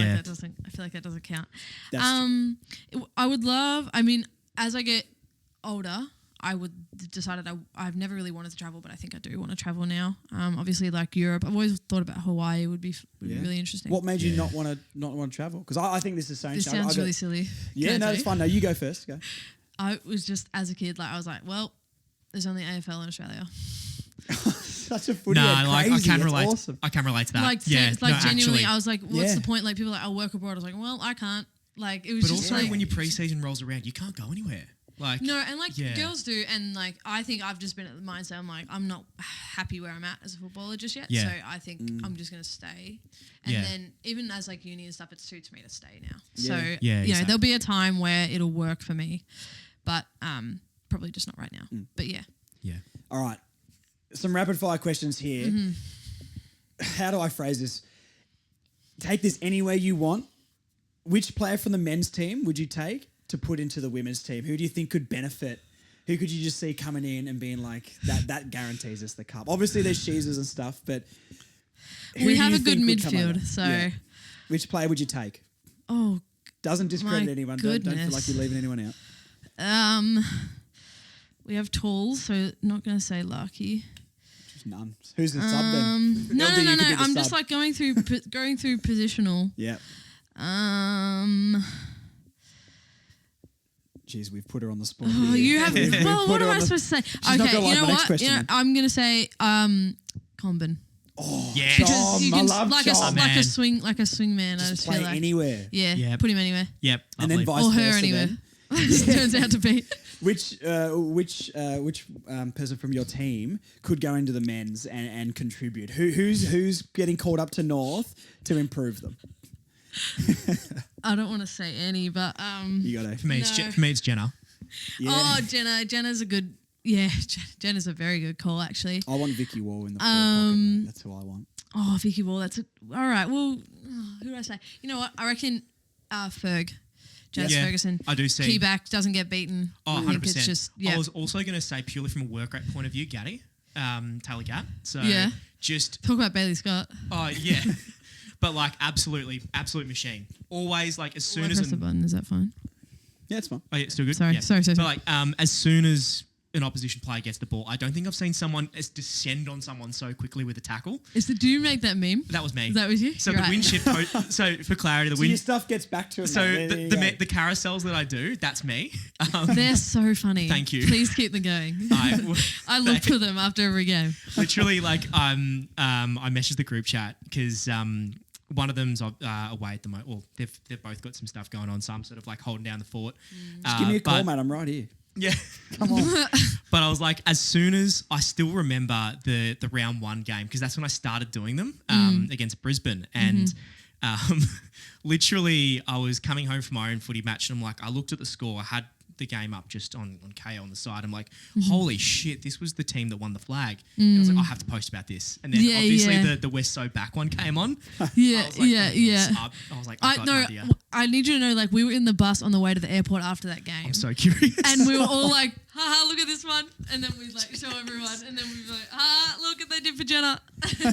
like that doesn't count. That's I would love. I mean, as I get older, I would decided I've never really wanted to travel, but I think I do want to travel now. Obviously, like Europe. I've always thought about Hawaii would be really interesting. What made you not want to travel? Because I think this is so This sounds really silly. Yeah, Can I no, tell it's you? fine. No, you go first. Go. I was just as a kid, I was like, well, there's only AFL in Australia. Such a footy. No, Crazy. I can That's relate. Awesome. I can relate to that. Like, yeah, genuinely, actually. I was like, what's Yeah. the point? Like, people are like, I'll work abroad. I was like, well, I can't. Like, it was But just also, like, when your pre-season rolls around, you can't go anywhere. Like no, and like yeah. girls do, and like I think I've just been at the mindset. I'm like, I'm not happy where I'm at as a footballer just yet. Yeah. So I think I'm just gonna stay. And Yeah. then even as like uni and stuff, it suits me to stay now. Yeah. So Yeah, exactly. there'll be a time where it'll work for me, but probably just not right now. But yeah. Yeah. All right. Some rapid fire questions here. Mm-hmm. How do I phrase this? Take this anywhere you want. Which player from the men's team would you take to put into the women's team? Who do you think could benefit? Who could you just see coming in and being like, that guarantees us the cup? Obviously, there's Sheezers and stuff, but We have a good midfield, so... Yeah. Which player would you take? Oh, Doesn't discredit my anyone. Don't feel goodness. like you're leaving anyone out. we have tools, so not going to say Larky. Just none. Who's the sub then? No. LD, you could be the I'm sub. just like going through positional. Yeah. Jeez, we've put her on the spot. Oh, here. you have. We've Well, put what her am on I the- supposed to say? She's not Okay, gonna like you know my next what? question. I'm going to say Combin. Yes. Because you I can love like Chom. a swing man. I Just just play feel like anywhere. yeah, Yep. put him anywhere Yep. And then lovely. vice or her versa anywhere. then. It turns out to be. Which person from your team could go into the men's and contribute? Who's getting called up to North to improve them? I don't want to say any, but You got For me, to. for me, it's Jenna. Yeah. oh, Jenna's a good. Yeah, Jenna's a very good call actually. I want Vikki Wall in the forward pocket, mate. That's who I want. Oh, Vikki Wall. All right. Well, who do I say? You know what? I reckon Ferg. Jazz Yeah, Ferguson. I do see. Key back, doesn't get beaten. Oh, I think 100%. it's just, yeah. I was also going to say purely from a work rate point of view, Gaddy, Taylor Gatt. So Yeah. just, Talk about Bailey Scott. oh yeah. But like absolute machine. Always like as soon I as, press the button. Is that fine? Yeah, it's fine. oh yeah, still good? Sorry, Yeah. sorry. But like as soon as an opposition player gets the ball, I don't think I've seen someone descend on someone so quickly with a tackle. Do you make that meme? That was me. Is that was you? So You're the right. wind shift, so for clarity, the So your wind. stuff gets back to him. So mate. There you go. the carousels that I do, that's me. They're so funny. Thank you. Please keep them going. I look for them after every game. Literally, like I messaged the group chat because one of them's away at the moment. Well, they've both got some stuff going on, so I'm sort of like holding down the fort. Just give me a call, but- mate. I'm right here. Yeah. Come on. But I was like, as soon as I still remember the round one game, because that's when I started doing them against Brisbane. And literally, I was coming home from my own footy match and I'm like, I looked at the score. I had the game up just on KO on the side. I'm like, holy shit, this was the team that won the flag. And I was like, I have to post about this. And then obviously the We're So Back one came on. Yeah, I was like, yeah. I was like, I've got an idea. I need you to know, like, we were in the bus on the way to the airport after that game. I'm so curious. And we were all like, haha, look at this one. And then we'd like show everyone. And then we'd be like, look what they did for Jenna.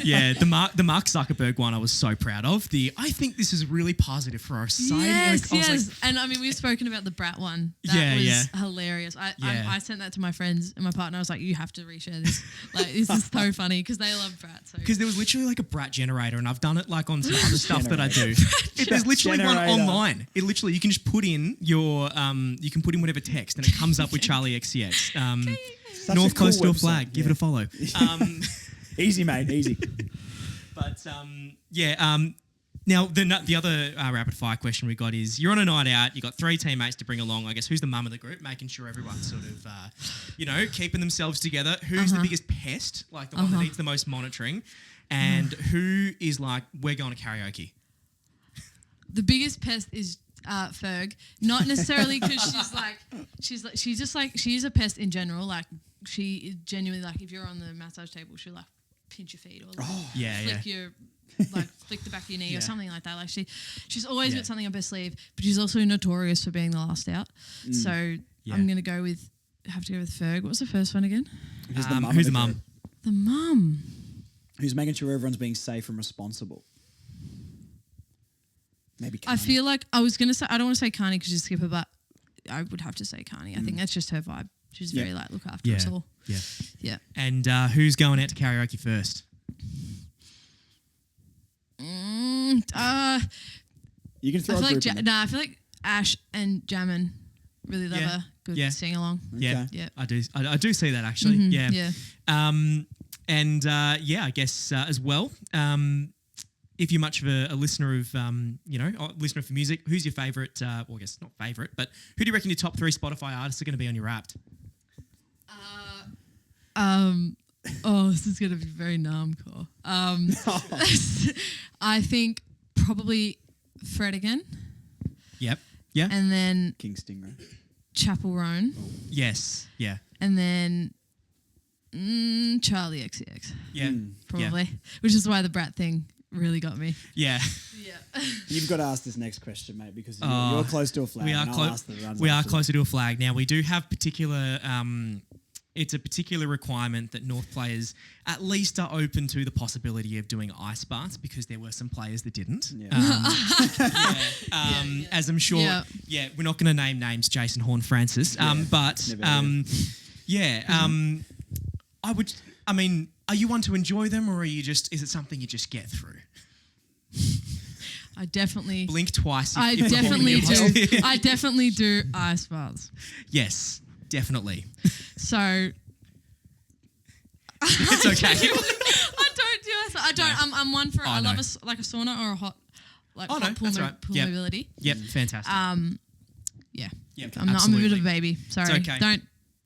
Yeah, the Mark Zuckerberg one I was so proud of. I think this is really positive for our society. Yes, I was yes. like, And I mean, we've spoken about the Brat one. That was hilarious. I sent that to my friends and my partner. I was like, you have to reshare this. Like, this is so funny because they love Brat. So. because there was literally like a brat generator, and I've done it like on some other stuff that I do. There's literally one Generator. online. It literally you can just put in your you can put in whatever text, and it comes up with Charlie XCX. Such North a cool Coastal website. flag. Give it a follow. Easy, mate. Easy. But now the other rapid fire question we got is: you're on a night out, you got 3 teammates to bring along. I guess who's the mum of the group, making sure everyone's sort of keeping themselves together. Who's the biggest pest, like the one that needs the most monitoring, and who is like we're going to karaoke. The biggest pest is Ferg, not necessarily because she's a pest in general. Like she is genuinely like if you're on the massage table, she'll like pinch your feet or like flick your flick the back of your knee or something like that. Like she's always got something up her sleeve, but she's also notorious for being the last out. So I'm gonna have to go with Ferg. What was the first one again? Who's the mum? Who's the mum? The mum. Who's making sure everyone's being safe and responsible? Maybe Carney. I feel like I was gonna say I don't want to say Carney because she's skipper, but I would have to say Carney. I think that's just her vibe. She's very like look after us all. Yeah. Yeah. And who's going out to karaoke first? You can throw I a feel group like in there. I feel like Ash and Jammin really love a good sing along. Yeah, Yeah. I do see that actually. Yeah. I guess as well. If you're much of a listener of, listener for music, who's your favourite? Well, I guess not favourite, but who do you reckon your top 3 Spotify artists are going to be on your Wrapped? This is going to be very Naarmcore. I think probably Fred again, Yep. Yeah. and then King Stingray. Chapel Roan, Yes. Yeah. and then Charlie XCX, Yeah. probably, which is why the Brat thing really got me. Yeah. Yeah. You've got to ask this next question, mate, because you're close to a flag. We are and I'll ask the runs We are after closer to a flag now. We do have particular. It's a particular requirement that North players at least are open to the possibility of doing ice baths because there were some players that didn't. Yeah. As I'm sure. Yeah. We're not going to name names, Jason Horn Francis. But I would. I mean, are you one to enjoy them, or are you just? Is it something you just get through? I definitely Blink twice. I if definitely the warning do. is- I definitely do ice baths. Yes, definitely. So It's okay. I don't do ice. I don't. I'm one for. I no. love like a sauna or a hot Oh, no, hot pool, that's right. pool Yep. mobility. Yep, fantastic. Yeah. Yep, I'm a bit absolutely. of a baby. Sorry. It's okay.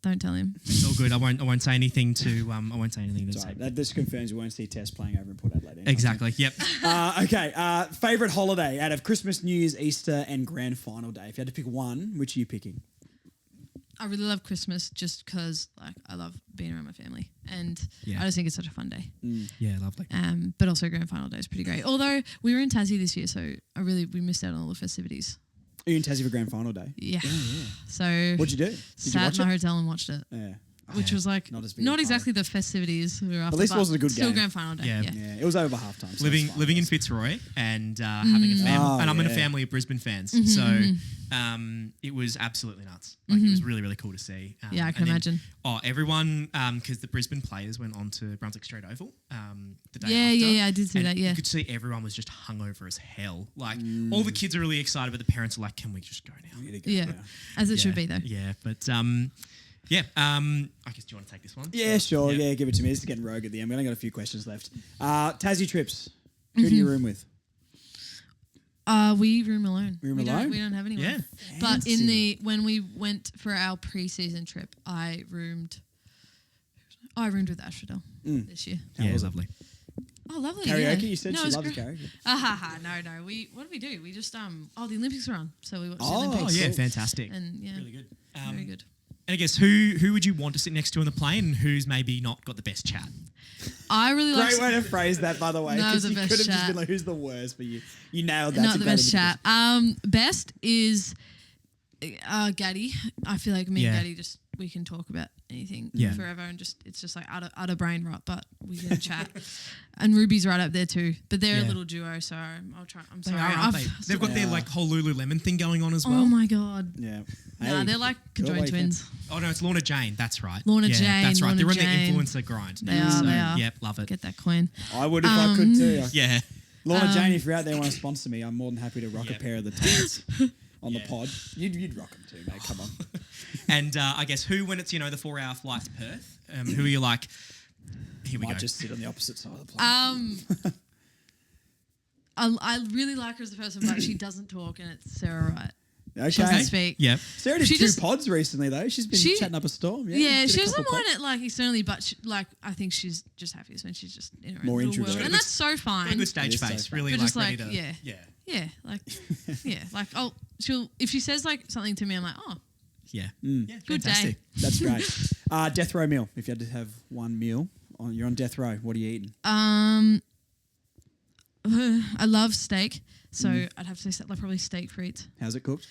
Don't tell him. It's all good. I won't say anything to. I won't say anything to say. Sorry, that just confirms you won't see Tess playing over in Port Adelaide. anytime Exactly. Yep. soon. Okay. Favorite holiday out of Christmas, New Year's, Easter, and Grand Final Day. If you had to pick one, which are you picking? I really love Christmas just because like I love being around my family and Yeah. I just think it's such a fun day. Yeah, lovely. But also Grand Final Day is pretty great. Although we were in Tassie this year, so we missed out on all the festivities. Are you in Tassie for Grand Final Day? Yeah. So What'd you do? Did you sat watch in my it? hotel and watched it, Yeah. which was like Not as big a not part. exactly the festivities we were after. At least it but wasn't a good still game. Grand Final Day. Yeah. Yeah. Yeah, it was over halftime. So living it's fine, living I in guess. Fitzroy and having a family, Oh, and I'm in a yeah. family of Brisbane fans, Mm-hmm, so it was absolutely nuts. Like it was really cool to see. Yeah, I can and then- imagine. Everyone, because the Brisbane players went on to Brunswick Straight Oval the day Yeah, after. yeah, I did see and that, yeah. you could see everyone was just hungover as hell. Like all the kids are really excited, but the parents are like, "Can we just go now?" Way to go, Yeah. As it should be though. Yeah, but I guess do you want to take this one? Yeah, sure. Yep. Yeah, give it to me. This is getting rogue at the end. We only got a few questions left. Tassie trips. Who do you room with? We room alone. Room we alone? We don't have anyone. Yeah. But Fancy. when we went for our pre-season trip, I roomed with Asphodel this year. How Yeah, was it? lovely. Oh, lovely. Karaoke? Yeah. You said No, she it was loves great. karaoke. No. What did we do? We just the Olympics were on, so we watched the Oh, Oh Olympics. yeah, Cool. fantastic. And yeah, Really good. very good. And I guess who would you want to sit next to on the plane, and who's maybe not got the best chat? I really like Great way to phrase that, by the way. No, 'cause the you best could have just chat. been like, who's the worst, but you nailed that. not the best chat. chat. Best is Gaddy. I feel like me Yeah. and Gaddy just we can talk about anything Yeah. forever and just it's just like utter brain rot, but we can chat. And Ruby's right up there too, but they're Yeah. a little duo, so I'll try. I'm They sorry. are, aren't I've- they? They've got their like whole Lululemon thing going on as well. Oh my god. Yeah. Nah, Hey, they're like go conjoined away, twins. Oh no, it's Lorna Jane. That's right. Lorna yeah, Jane, That's right. Lorna They're on Jane. the influencer grind. They now, are, so, they are. Yep, love it. Get that coin. I would if I could too. Yeah. Lorna Jane, if you're out there and want to sponsor me, I'm more than happy to rock Yeah. a pair of the tights on the Yeah. pod. You'd rock them too, mate. Come on. And I guess who, when it's the 4-hour flight to Perth, who are you like? Here we Might go. just sit on the opposite side of the plane. I really like her as a person, but she doesn't talk, and it's Sarah Wright. She Okay. doesn't speak. Yep. Sarah did She two just- pods recently, though. She's been She- chatting up a storm. Yeah, did a she doesn't couple mind pods. it like externally, but I think she's just happiest when she's just in her More own little world, introverted. and that's so fine. Got a good stage It is so face. fun. Really But like just ready like, to. yeah. Yeah. Yeah, like she'll if she says like something to me, I'm like, oh, Yeah. Yeah. Good day. fantastic. That's great. Death row meal. If you had to have one meal, you're on death row. What are you eating? I love steak, so I'd have to say like probably steak frites, How's it cooked?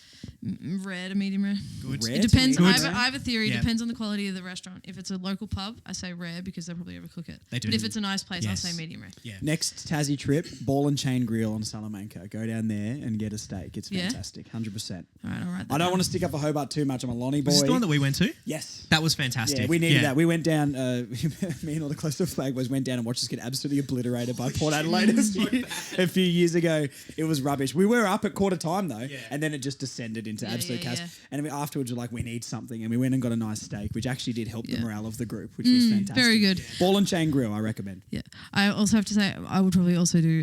rare to medium rare. Good. Rare It to depends. medium I rare? have a theory. Yeah. Depends on the quality of the restaurant. If it's a local pub, I say rare because they'll probably overcook it. They do. But if it's a nice place, Yes. I'll say medium rare. Yeah. Next Tassie trip, ball and chain grill on Salamanca. Go down there and get a steak. It's Yeah? fantastic. 100%. All right, all right. I don't want to stick up for Hobart too much. I'm a Lonnie boy. Was this the one that we went to? Yes. That was fantastic. Yeah, we needed that. We went down, me and all the close to flag boys went down and watched us get absolutely obliterated by Port Adelaide a few years ago. It was rubbish. We were up at quarter time though, and then it just descended into absolute chaos. yeah. And afterwards we're like, we need something. And we went and got a nice steak, which actually did help the Yeah. morale of the group, which was fantastic. very good. Ball and chain grill, I recommend. Yeah. I also have to say I would probably also do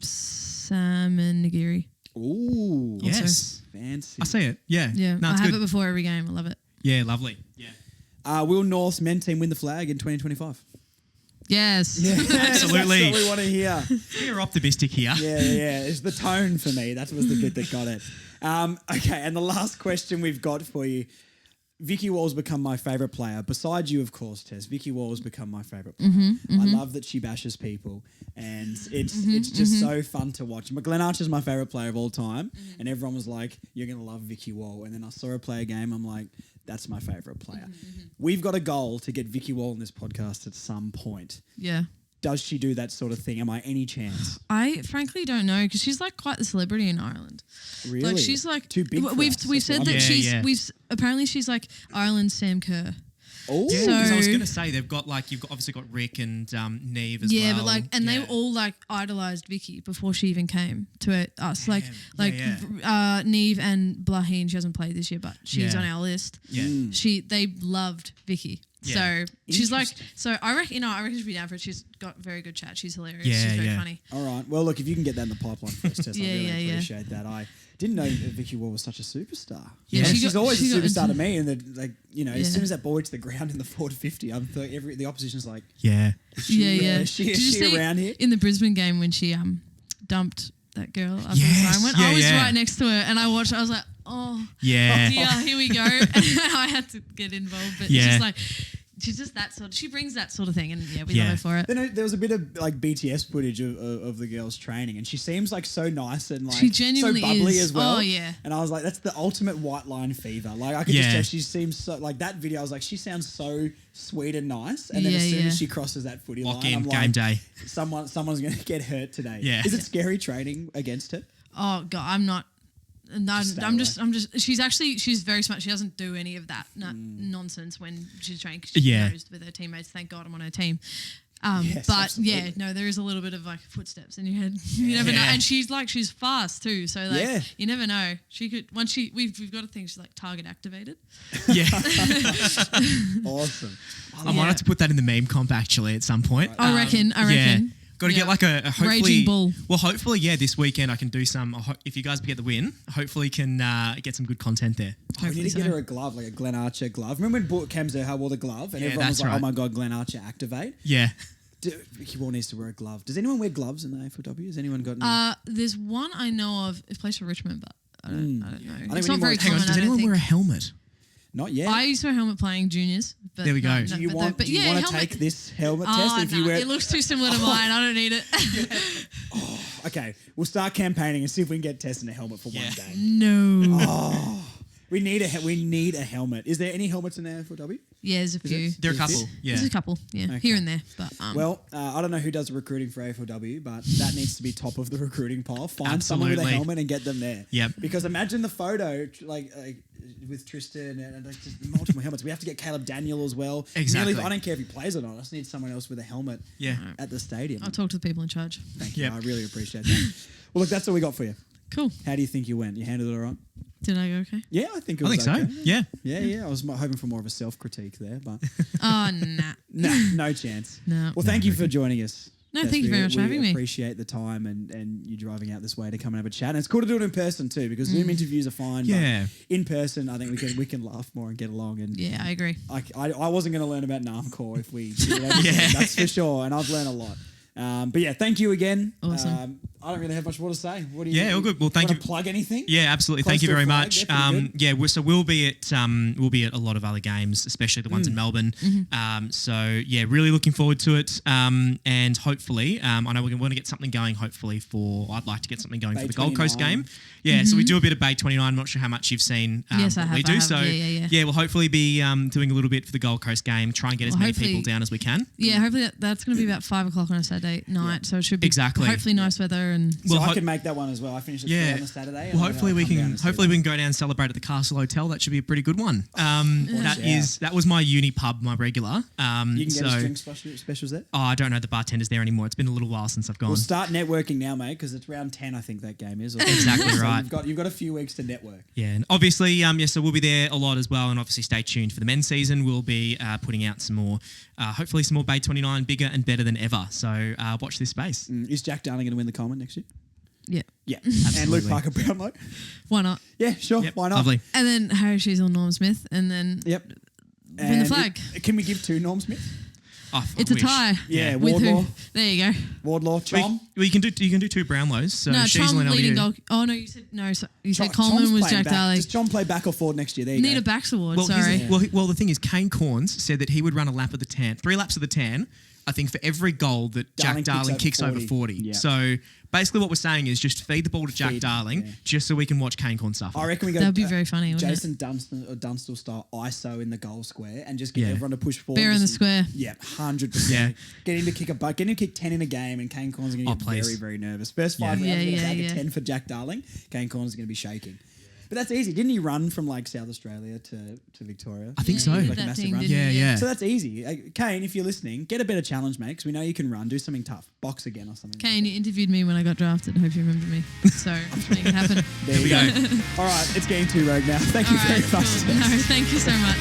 salmon nigiri. Ooh. Yes. Fancy. I see it. Yeah. Yeah, No, I it's have good. it before every game. I love it. Yeah. Lovely. Yeah. Will North's men team win the flag in 2025? Yes. Absolutely. That's what we want to hear. We're optimistic here. Yeah. It's the tone for me. That was the bit that got it. Okay, and the last question we've got for you. Vikki Wall's become my favourite player. Besides you, of course, Tess. Vikki Wall's become my favourite player. I love that she bashes people, and it's just so fun to watch. Glenn Archer's my favourite player of all time, and everyone was like, "You're gonna love Vikki Wall." And then I saw her play a game. I'm like, "That's my favourite player." We've got a goal to get Vikki Wall in this podcast at some point. Yeah. Does she do that sort of thing? Am I any chance? I frankly don't know because she's like quite the celebrity in Ireland. Really? Like she's like too big. For We've us. we've That's said what that I'm- she's apparently she's like Ireland's Sam Kerr. Oh, Yeah, So- because I was going to say they've got you've obviously got Rick and Neve as well. Yeah, but they all like idolized Vikki before she even came to us. Neve and Blaheen, she hasn't played this year, but she's Yeah. on our list. Yeah. They loved Vikki. Yeah. So she's like, I reckon she'd be down for it. She's got very good chat. She's hilarious. Yeah, She's very yeah. funny. all right. Well, look, if you can get that in the pipeline for us, Tess, I really Yeah. appreciate that. I didn't know that Vikki Wall was such a superstar. Yeah, And she she's got- always she a got superstar to into- me. And as Yeah. soon as that ball hits the ground in the 4-50, the opposition's like, Yeah. is she Did you see around here? in the Brisbane game when she dumped that girl after Yes, the assignment? yeah, I was yeah. right next to her and I watched. I was like, oh, Yeah. dear, here we go. And I had to get involved, but Yeah. she's like, she's just that sort. She brings that sort of thing, and we Yeah. love her for it. Then there was a bit of BTS footage of the girls training, and she seems like so nice and She genuinely so bubbly is. as well. Oh, yeah. And I was like, that's the ultimate white line fever. Like I could just Yeah. tell she seems so like that video. I was like, she sounds so sweet and nice. And then as Yeah, soon as yeah. she crosses that footy Lock line, in, I'm game like, day. someone's going to get hurt today. Yeah. Is it scary training against her? Oh God, I'm not. No, Just stay I'm away. just. She's very smart. She doesn't do any of that nonsense when she's training. 'Cause she Yeah. knows with her teammates. Thank God I'm on her team. Yes, but absolutely. there is a little bit of like footsteps in your head. You never know. Yeah. And she's fast too. So Yeah. you never know. She could we've got a thing. She's like target activated. Yeah. Awesome. I might have to put that in the meme comp actually at some point. I reckon. Yeah. Got to Yeah. get like a hopefully. Raging bull. Well, hopefully, this weekend I can do some. If you guys get the win, hopefully can get some good content there. We need Hopefully to get so. her a glove, like a Glenn Archer glove. Remember when Cam Zerha wore the glove and Yeah, everyone was that's like, right. oh my God, Glenn Archer activate? Yeah. Vikki Wall needs to wear a glove. Does anyone wear gloves in the AFLW? Has anyone got any? There's one I know of. It plays for Richmond, but I don't know. think It's we not need very more- Hang on. common. Does I don't anyone think. wear a helmet? Not yet. I used to wear a helmet playing juniors. But There we go. do you want, but do you yeah, want to helmet. take this helmet test? Oh, If you wear it looks too similar to mine. I don't need it. Okay, we'll start campaigning and see if we can get Tess in a helmet for one Yeah. game. No. We need a helmet. Is there any helmets in the AFLW? Yeah, there's a few. There are a couple. Yeah. There's a couple. Yeah, Okay. here and there. But Well, I don't know who does the recruiting for AFLW, but that needs to be top of the recruiting pile. Find someone with a Absolutely. helmet and get them there. Yep. Because imagine the photo, like with Tristan and like just multiple helmets. We have to get Caleb Daniel as well. Exactly. Really, I don't care if he plays or not. I just need someone else with a helmet Yeah. at the stadium. I'll talk to the people in charge. Thank you. Yep. I really appreciate that. Well, look, that's all we got for you. Cool. How do you think you went? You handled it all right? Did I go okay? Yeah, I think it I was think so. okay. Yeah. Yeah. I was hoping for more of a self-critique there, but Oh, nah. no chance. No. Well, thank you for joining us. No, Tess. thank you very much for having me. We appreciate the time and you driving out this way to come and have a chat. And it's cool to do it in person too, because Zoom interviews are fine. Yeah. But in person, I think we can laugh more and get along. And Yeah, I agree. I wasn't going to learn about Naarmcore if we did it over Zoom, Yeah. that's for sure. And I've learned a lot. But yeah, thank you again. Awesome. I don't really have much more to say. What do you? Yeah, all good. Well, thank wanna you. Plug anything? Yeah, absolutely. Close Thank you to a very flag, much. yeah, pretty good. Yeah, we'll be at a lot of other games, especially the ones in Melbourne. So yeah, really looking forward to it. And hopefully, I know we're going to get something going. Hopefully, I'd like to get something going Bay for the Gold Coast 29. game. Yeah, so we do a bit of Bay 29. I'm not sure how much you've seen. Yes, I what have, We I do. have. So Yeah. we'll hopefully be doing a little bit for the Gold Coast game. Try and get as Well, many people hopefully- down as we can. Yeah, hopefully that's going to be about 5 o'clock on a Saturday night. So it should be Exactly. hopefully nice weather and So Well, I ho- can make that one as well. I finish at 3 Yeah. on the Saturday. Well, and hopefully I'll we come down can. and see Hopefully that. we can go down and celebrate at the Castle Hotel. That should be a pretty good one. Yeah. That was my uni pub, my regular. You can get so us drink specials there. I don't know the bartenders there anymore. It's been a little while since I've gone. We'll start networking now, mate, because it's round 10, I think that game is. or Exactly so right. You've got a few weeks to network. Yeah, and obviously, so we'll be there a lot as well, and obviously stay tuned for the men's season. We'll be putting out some more, hopefully some more Bay 29, bigger and better than ever. So watch this space. Is Jack Darling going to win the Common next year? yeah. Yeah. And Absolutely. Luke Parker Brownlow? Why not? Yeah, sure. Yep, Why not? Lovely. And then Harry Sheasel, Norm Smith, and then Yep. Win the flag. Can we give 2 Norm Smith? I It's a wish. tie. Yeah, With who? Wardlaw. There you go. Wardlaw, Chom. Well, you can do two Brownlows. So No, she's Tom leading LW. goal. Oh no, you said no. So you said Chom's Coleman was playing Jack back. Darling. Does Chom play back or forward next year? There you Need go. a backs award. Well, sorry. well, the thing is, Kane Corns said that he would run a lap of the tan, 3 laps of the tan, I think, for every goal that Darling Jack Darling kicks over 40. Yeah. So basically what we're saying is just feed the ball to Jack Feed, Darling yeah. just so we can watch Kane Corn suffer. I reckon we go. That'd be very funny, wouldn't Jason Dunstall style ISO in the goal square and just get Yeah. everyone to push forward. Bear in the Just- square. Yeah, 100%. Yeah. Get him to kick a butt. Get him to kick 10 in a game, and Kane Corns is going to get please. very, very nervous. First 5 Yeah. rounds, Yeah, yeah, yeah, bag yeah. of 10 for Jack Darling. Kane Corns is going to be shaking. But that's easy. Didn't he run from like South Australia to Victoria? I think so. he did Like a that massive thing, run. didn't he? Yeah. So that's easy. Kane, if you're listening, get a better challenge, mate, because we know you can run. Do something tough. Box again or something. Kane, you interviewed me when I got drafted. I hope you remember me. So I'm just making it happen. There we go. All right, it's getting too rogue now. Thank you All very right, much. cool. No, thank you so much.